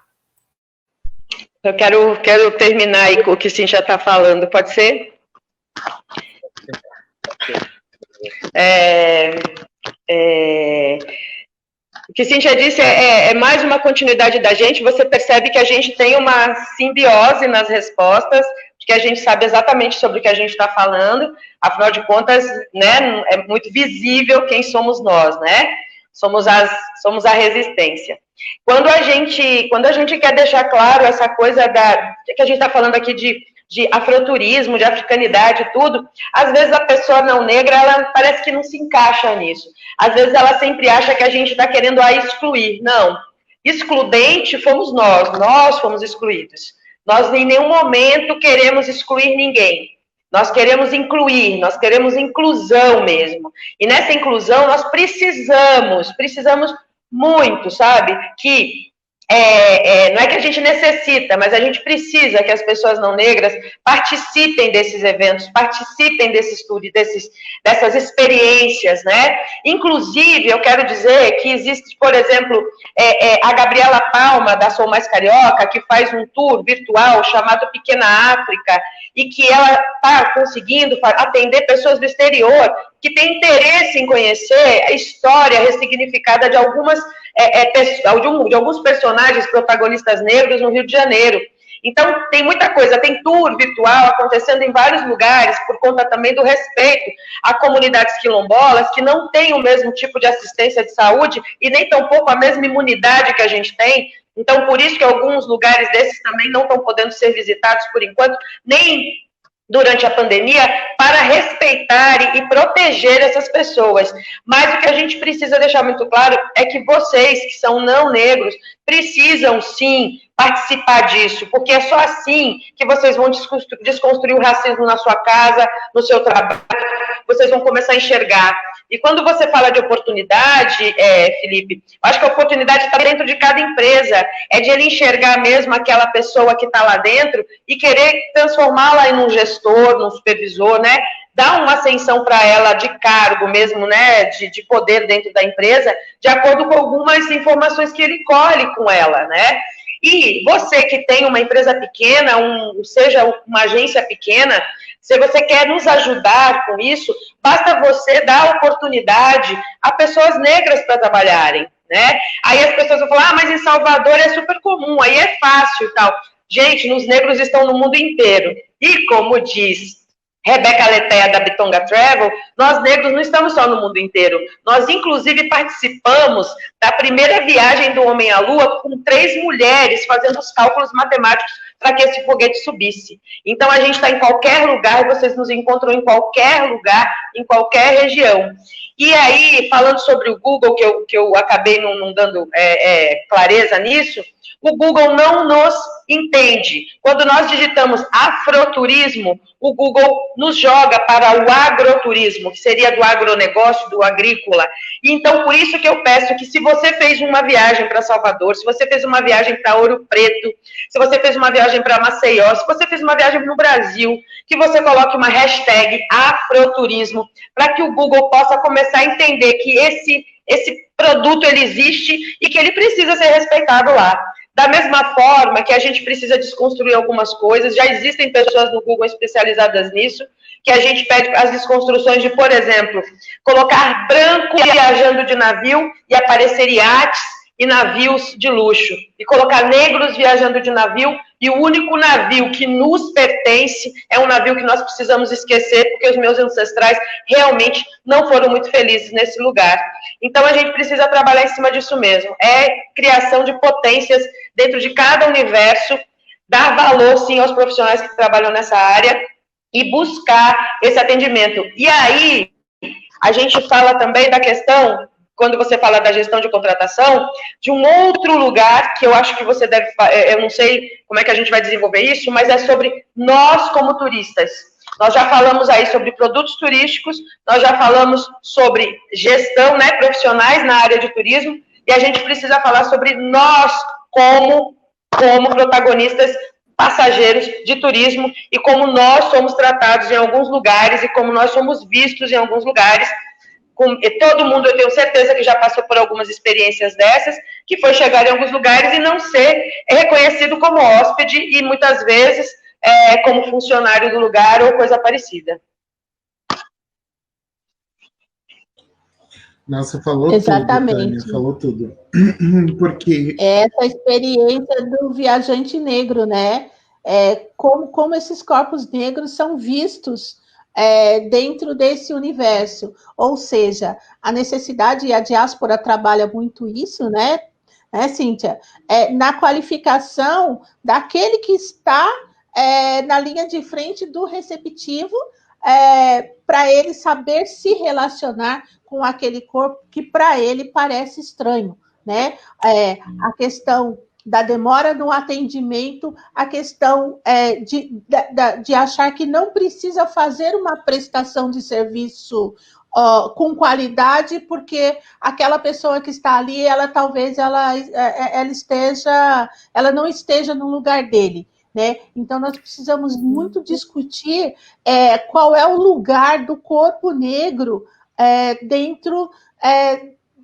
Eu quero terminar aí com o que a gente já está falando, pode ser? O que a Cíntia disse é mais uma continuidade da gente. Você percebe que a gente tem uma simbiose nas respostas, que a gente sabe exatamente sobre o que a gente está falando. Afinal de contas, né, é muito visível quem somos nós, né? Somos a resistência. Quando a gente quer deixar claro essa coisa que a gente está falando aqui de afroturismo, de africanidade e tudo, às vezes a pessoa não negra, ela parece que não se encaixa nisso. Às vezes ela sempre acha que a gente está querendo a excluir. Não. Excludente fomos nós fomos excluídos. Nós em nenhum momento queremos excluir ninguém. Nós queremos incluir, nós queremos inclusão mesmo. E nessa inclusão nós precisamos muito, sabe? Que não é que a gente necessita, mas a gente precisa que as pessoas não negras participem desses eventos, participem desse estudo, dessas experiências, né? Inclusive, eu quero dizer que existe, por exemplo, a Gabriela Palma, da Sou Mais Carioca, que faz um tour virtual chamado Pequena África, e que ela está conseguindo atender pessoas do exterior que têm interesse em conhecer a história ressignificada de algumas de alguns personagens protagonistas negros no Rio de Janeiro. Então, tem muita coisa, tem tour virtual acontecendo em vários lugares, por conta também do respeito a comunidades quilombolas, que não têm o mesmo tipo de assistência de saúde e nem tampouco a mesma imunidade que a gente tem. Então, por isso que alguns lugares desses também não estão podendo ser visitados por enquanto, nem durante a pandemia, para respeitar e proteger essas pessoas. Mas o que a gente precisa deixar muito claro é que vocês, que são não negros, precisam, sim, participar disso, porque é só assim que vocês vão desconstruir o racismo na sua casa, no seu trabalho, vocês vão começar a enxergar. E quando você fala de oportunidade, Felipe, acho que a oportunidade está dentro de cada empresa, é de ele enxergar mesmo aquela pessoa que está lá dentro e querer transformá-la em um gestor, num supervisor, né? Dar uma ascensão para ela de cargo mesmo, né? De poder dentro da empresa, de acordo com algumas informações que ele colhe com ela, né? E você que tem uma empresa pequena, seja uma agência pequena, se você quer nos ajudar com isso, basta você dar oportunidade a pessoas negras para trabalharem, né? Aí as pessoas vão falar, mas em Salvador é super comum, aí é fácil e tal. Gente, os negros estão no mundo inteiro. E como diz Rebeca Letéia, da Bitonga Travel, nós negros não estamos só no mundo inteiro. Nós, inclusive, participamos da primeira viagem do homem à Lua com 3 mulheres fazendo os cálculos matemáticos para que esse foguete subisse. Então, a gente está em qualquer lugar, vocês nos encontram em qualquer lugar, em qualquer região. E aí, falando sobre o Google, que eu acabei não dando clareza nisso, o Google não nos entende. Quando nós digitamos afroturismo, o Google nos joga para o agroturismo, que seria do agronegócio, do agrícola. E então, por isso que eu peço que se você fez uma viagem para Salvador, se você fez uma viagem para Ouro Preto, se você fez uma viagem para Maceió, se você fez uma viagem no Brasil, que você coloque uma hashtag afroturismo, para que o Google possa começar a entender que esse produto ele existe e que ele precisa ser respeitado lá. Da mesma forma que a gente precisa desconstruir algumas coisas, já existem pessoas no Google especializadas nisso, que a gente pede as desconstruções de, por exemplo, colocar branco viajando de navio e aparecer iates e navios de luxo, e colocar negros viajando de navio, e o único navio que nos pertence é um navio que nós precisamos esquecer, porque os meus ancestrais realmente não foram muito felizes nesse lugar. Então, a gente precisa trabalhar em cima disso mesmo. É criação de potências dentro de cada universo, dar valor, sim, aos profissionais que trabalham nessa área e buscar esse atendimento. E aí, a gente fala também da questão, quando você fala da gestão de contratação, de um outro lugar que eu acho que você deve, eu não sei como é que a gente vai desenvolver isso, mas é sobre nós como turistas. Nós já falamos aí sobre produtos turísticos, nós já falamos sobre gestão, né, profissionais na área de turismo, e a gente precisa falar sobre nós como protagonistas passageiros de turismo e como nós somos tratados em alguns lugares e como nós somos vistos em alguns lugares. Todo mundo, eu tenho certeza que já passou por algumas experiências dessas, que foi chegar em alguns lugares e não ser reconhecido como hóspede e muitas vezes como funcionário do lugar ou coisa parecida.
Nossa, falou
Exatamente.
tudo, Tânia, falou tudo. Porque
essa experiência do viajante negro, né? Como esses corpos negros são vistos dentro desse universo. Ou seja, a necessidade e a diáspora trabalha muito isso, né, Cíntia? Na qualificação daquele que está na linha de frente do receptivo, para ele saber se relacionar com aquele corpo que para ele parece estranho, né? A questão da demora no atendimento, a questão de achar que não precisa fazer uma prestação de serviço com qualidade, porque aquela pessoa que está ali, ela talvez ela não esteja no lugar dele, né? Então nós precisamos muito discutir qual é o lugar do corpo negro dentro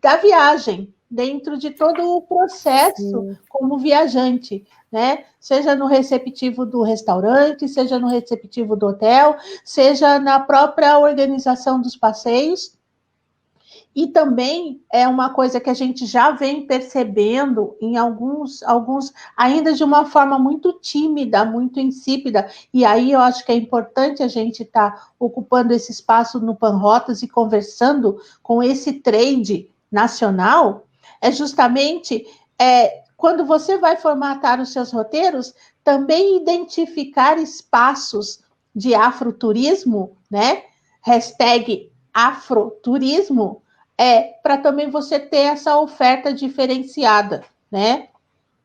da viagem, dentro de todo o processo como viajante, né? Seja no receptivo do restaurante, seja no receptivo do hotel, seja na própria organização dos passeios. E também é uma coisa que a gente já vem percebendo em alguns ainda de uma forma muito tímida, muito insípida, e aí eu acho que é importante a gente estar ocupando esse espaço no Panrotas e conversando com esse trade nacional, é justamente quando você vai formatar os seus roteiros, também identificar espaços de afroturismo, né? Hashtag afroturismo, para também você ter essa oferta diferenciada, né?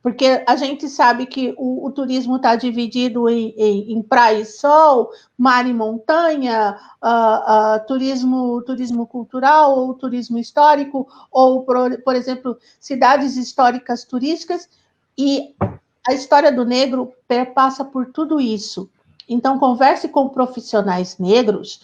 Porque a gente sabe que o turismo está dividido em praia e sol, mar e montanha, turismo cultural, ou turismo histórico, ou, por exemplo, cidades históricas turísticas, e a história do negro perpassa por tudo isso. Então, converse com profissionais negros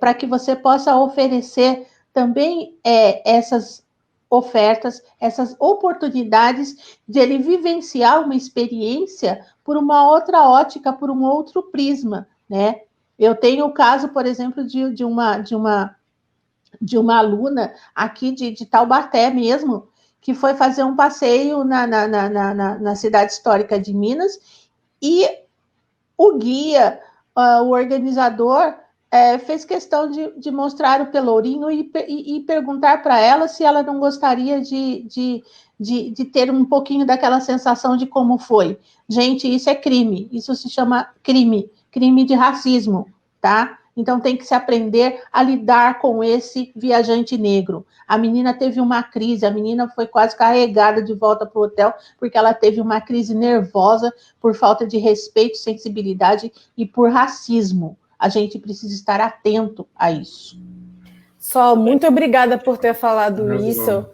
para que você possa oferecer também essas ofertas, essas oportunidades de ele vivenciar uma experiência por uma outra ótica, por um outro prisma, né? Eu tenho o caso, por exemplo, de uma aluna aqui de Taubaté mesmo, que foi fazer um passeio na cidade histórica de Minas, e o guia, o organizador, fez questão de mostrar o Pelourinho e perguntar para ela se ela não gostaria de ter um pouquinho daquela sensação de como foi. Gente, isso é crime, isso se chama crime de racismo, tá? Então tem que se aprender a lidar com esse viajante negro. A menina teve uma crise, a menina foi quase carregada de volta para o hotel, porque ela teve uma crise nervosa por falta de respeito, sensibilidade e por racismo. A gente precisa estar atento a isso.
Sol, muito obrigada por ter falado isso.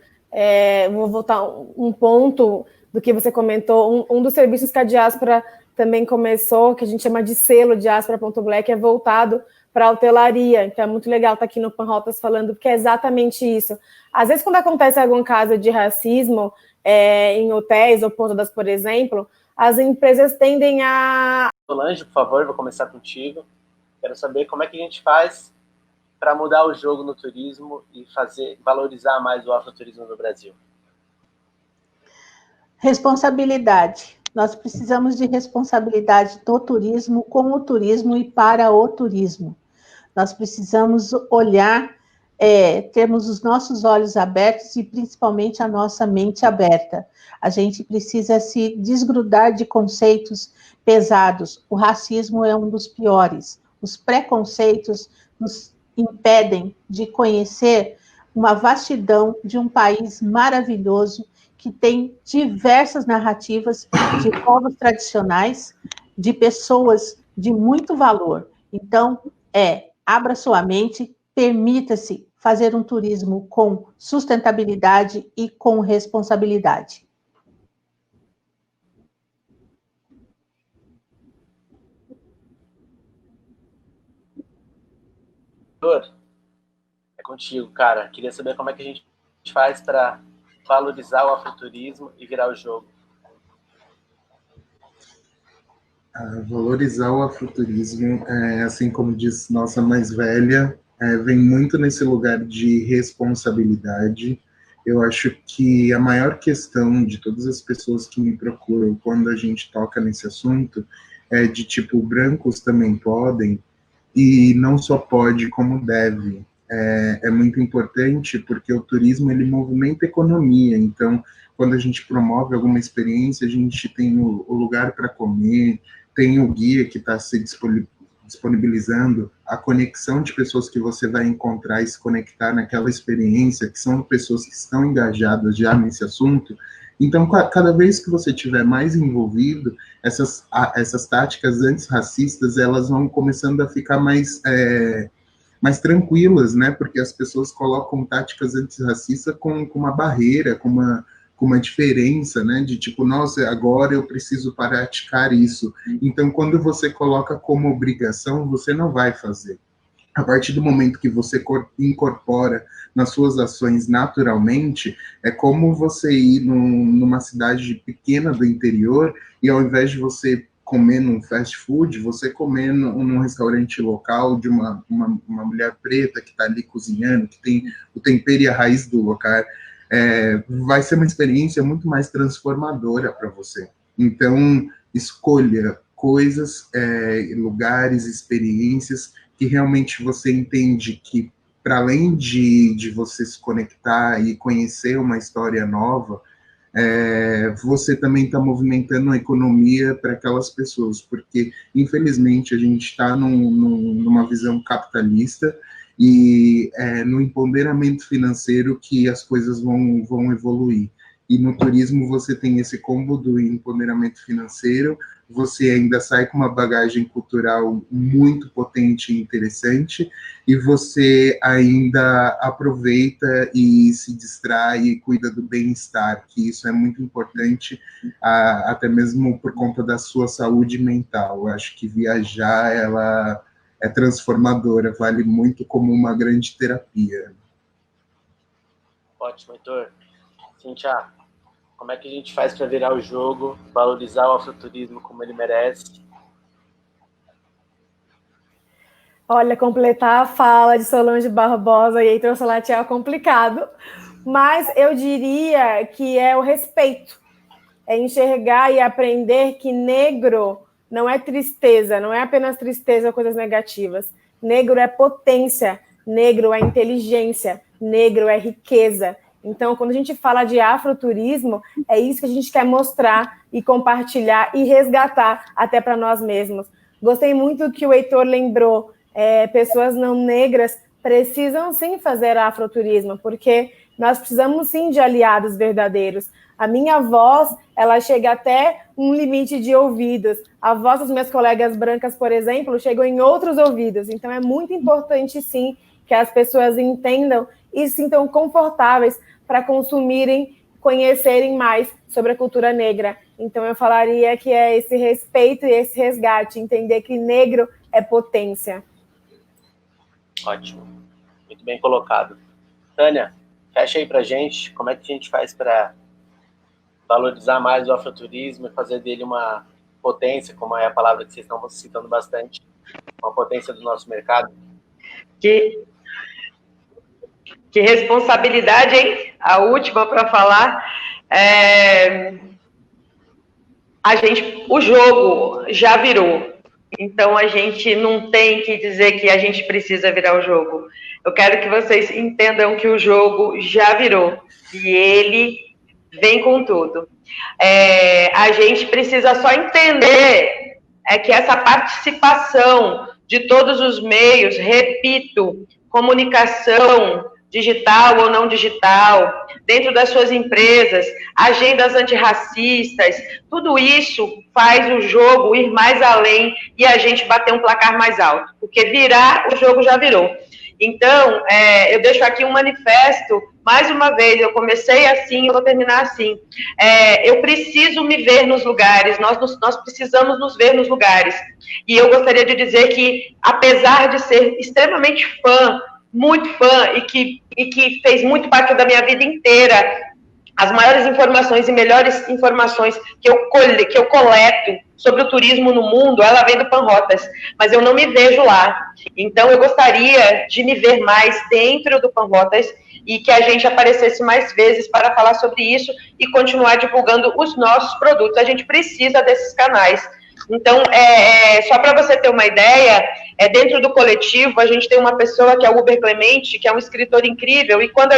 Vou voltar um ponto do que você comentou. Um dos serviços que a Diáspora também começou, que a gente chama de selo Diáspora.black, é voltado para a hotelaria. Então é muito legal estar aqui no Panrotas falando, porque é exatamente isso. Às vezes, quando acontece algum caso de racismo em hotéis ou pousadas, por exemplo, as empresas tendem a...
Solange, por favor, vou começar contigo. Quero saber como é que a gente faz para mudar o jogo no turismo e valorizar mais o afroturismo no Brasil.
Responsabilidade. Nós precisamos de responsabilidade do turismo, com o turismo e para o turismo. Nós precisamos olhar, termos os nossos olhos abertos e principalmente a nossa mente aberta. A gente precisa se desgrudar de conceitos pesados. O racismo é um dos piores. Os preconceitos nos impedem de conhecer uma vastidão de um país maravilhoso que tem diversas narrativas de povos tradicionais, de pessoas de muito valor. Então, abra sua mente, permita-se fazer um turismo com sustentabilidade e com responsabilidade.
É contigo, cara. Queria saber como é que a gente faz para valorizar o afroturismo e virar o jogo.
Valorizar o afroturismo, assim como diz nossa mais velha, vem muito nesse lugar de responsabilidade. Eu acho que a maior questão de todas as pessoas que me procuram quando a gente toca nesse assunto é de tipo, brancos também podem, e não só pode, como deve. É muito importante porque o turismo, ele movimenta a economia. Então, quando a gente promove alguma experiência, a gente tem o lugar para comer, tem o guia que está se disponibilizando, a conexão de pessoas que você vai encontrar e se conectar naquela experiência, que são pessoas que estão engajadas já nesse assunto. Então, cada vez que você estiver mais envolvido, essas táticas antirracistas, elas vão começando a ficar mais mais tranquilas, né? Porque as pessoas colocam táticas antirracistas com uma barreira, com uma diferença, né? De tipo, nossa, agora eu preciso praticar isso. Então, quando você coloca como obrigação, você não vai fazer. A partir do momento que você incorpora nas suas ações naturalmente, é como você ir numa cidade pequena do interior e ao invés de você comer num fast food, você comer num restaurante local de uma mulher preta que está ali cozinhando, que tem o tempero e a raiz do lugar, vai ser uma experiência muito mais transformadora para você. Então, escolha coisas, lugares, experiências que realmente você entende que, para além de você se conectar e conhecer uma história nova, você também está movimentando a economia para aquelas pessoas, porque, infelizmente, a gente está numa visão capitalista e no empoderamento financeiro que as coisas vão evoluir. E no turismo você tem esse combo do empoderamento financeiro, você ainda sai com uma bagagem cultural muito potente e interessante, e você ainda aproveita e se distrai e cuida do bem-estar, que isso é muito importante, até mesmo por conta da sua saúde mental. Eu acho que viajar, ela é transformadora, vale muito como uma grande terapia.
Ótimo, Heitor. Cíntia, como é que a gente faz para virar o jogo, valorizar o afroturismo como ele merece?
Olha, completar a fala de Solange Barbosa e Heitor Salatiel é complicado, mas eu diria que é o respeito, é enxergar e aprender que negro não é tristeza, não é apenas tristeza ou coisas negativas. Negro é potência, negro é inteligência, negro é riqueza. Então, quando a gente fala de afroturismo, é isso que a gente quer mostrar e compartilhar e resgatar até para nós mesmos. Gostei muito que o Heitor lembrou, pessoas não negras precisam sim fazer afroturismo, porque nós precisamos sim de aliados verdadeiros. A minha voz, ela chega até um limite de ouvidos. A voz dos meus colegas brancas, por exemplo, chegou em outros ouvidos. Então, é muito importante sim que as pessoas entendam e se sintam confortáveis para consumirem, conhecerem mais sobre a cultura negra. Então, eu falaria que é esse respeito e esse resgate, entender que negro é potência.
Ótimo. Muito bem colocado. Tânia, fecha aí pra gente, como é que a gente faz para valorizar mais o afroturismo e fazer dele uma potência, como é a palavra que vocês estão citando bastante, uma potência do nosso mercado?
Que responsabilidade, hein? A última para falar. O jogo já virou. Então, a gente não tem que dizer que a gente precisa virar o jogo. Eu quero que vocês entendam que o jogo já virou. E ele vem com tudo. A gente precisa só entender que essa participação de todos os meios, repito, comunicação, digital ou não digital, dentro das suas empresas, agendas antirracistas, tudo isso faz o jogo ir mais além e a gente bater um placar mais alto, porque virar, o jogo já virou. Então, eu deixo aqui um manifesto, mais uma vez, eu comecei assim, eu vou terminar assim. Eu preciso me ver nos lugares, nós precisamos nos ver nos lugares. E eu gostaria de dizer que, apesar de ser extremamente fã, muito fã, e que fez muito parte da minha vida inteira, as maiores informações e melhores informações que eu coleto sobre o turismo no mundo, ela vem do Panrotas, mas eu não me vejo lá. Então, eu gostaria de me ver mais dentro do Panrotas e que a gente aparecesse mais vezes para falar sobre isso e continuar divulgando os nossos produtos. A gente precisa desses canais. Então, só para você ter uma ideia, dentro do coletivo, a gente tem uma pessoa que é o Uber Clemente, que é um escritor incrível, e quando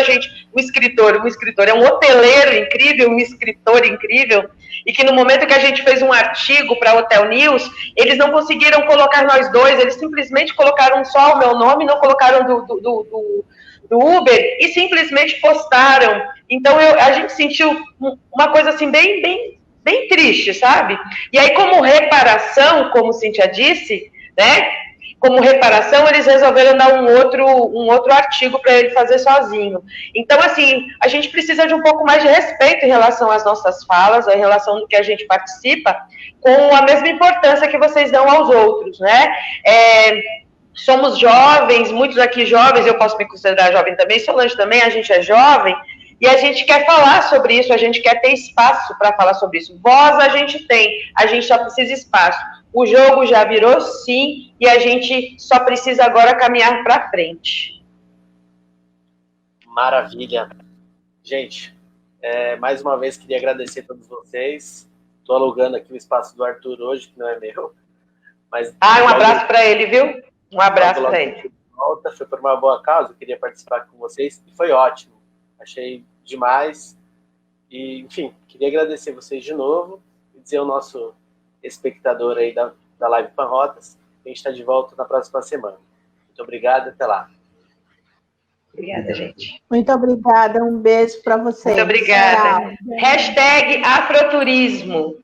um escritor é um hoteleiro incrível, um escritor incrível, e que no momento que a gente fez um artigo para a Hotel News, eles não conseguiram colocar nós dois, eles simplesmente colocaram só o meu nome, não colocaram do Uber, e simplesmente postaram. Então, a gente sentiu uma coisa assim, bem triste, sabe? E aí, como reparação, como Cíntia disse, né? como reparação, eles resolveram dar um outro artigo para ele fazer sozinho. Então, assim, a gente precisa de um pouco mais de respeito em relação às nossas falas, em relação do que a gente participa, com a mesma importância que vocês dão aos outros, né? Somos jovens, muitos aqui jovens, eu posso me considerar jovem também, Solange também, a gente é jovem, e a gente quer falar sobre isso, a gente quer ter espaço para falar sobre isso. Voz a gente tem, a gente só precisa de espaço. O jogo já virou, sim, e a gente só precisa agora caminhar para frente.
Maravilha. Gente, mais uma vez queria agradecer a todos vocês. Estou alugando aqui o espaço do Arthur hoje, que não é meu. Mas
um abraço para ele, viu? Um abraço para ele.
Foi por uma boa causa, queria participar com vocês, e foi ótimo. Achei demais. E, enfim, queria agradecer vocês de novo e dizer ao nosso espectador aí da Live Panrotas que a gente está de volta na próxima semana. Muito obrigado, até lá.
Obrigada, gente.
Muito obrigada, um beijo para vocês.
Muito obrigada. #Afroturismo.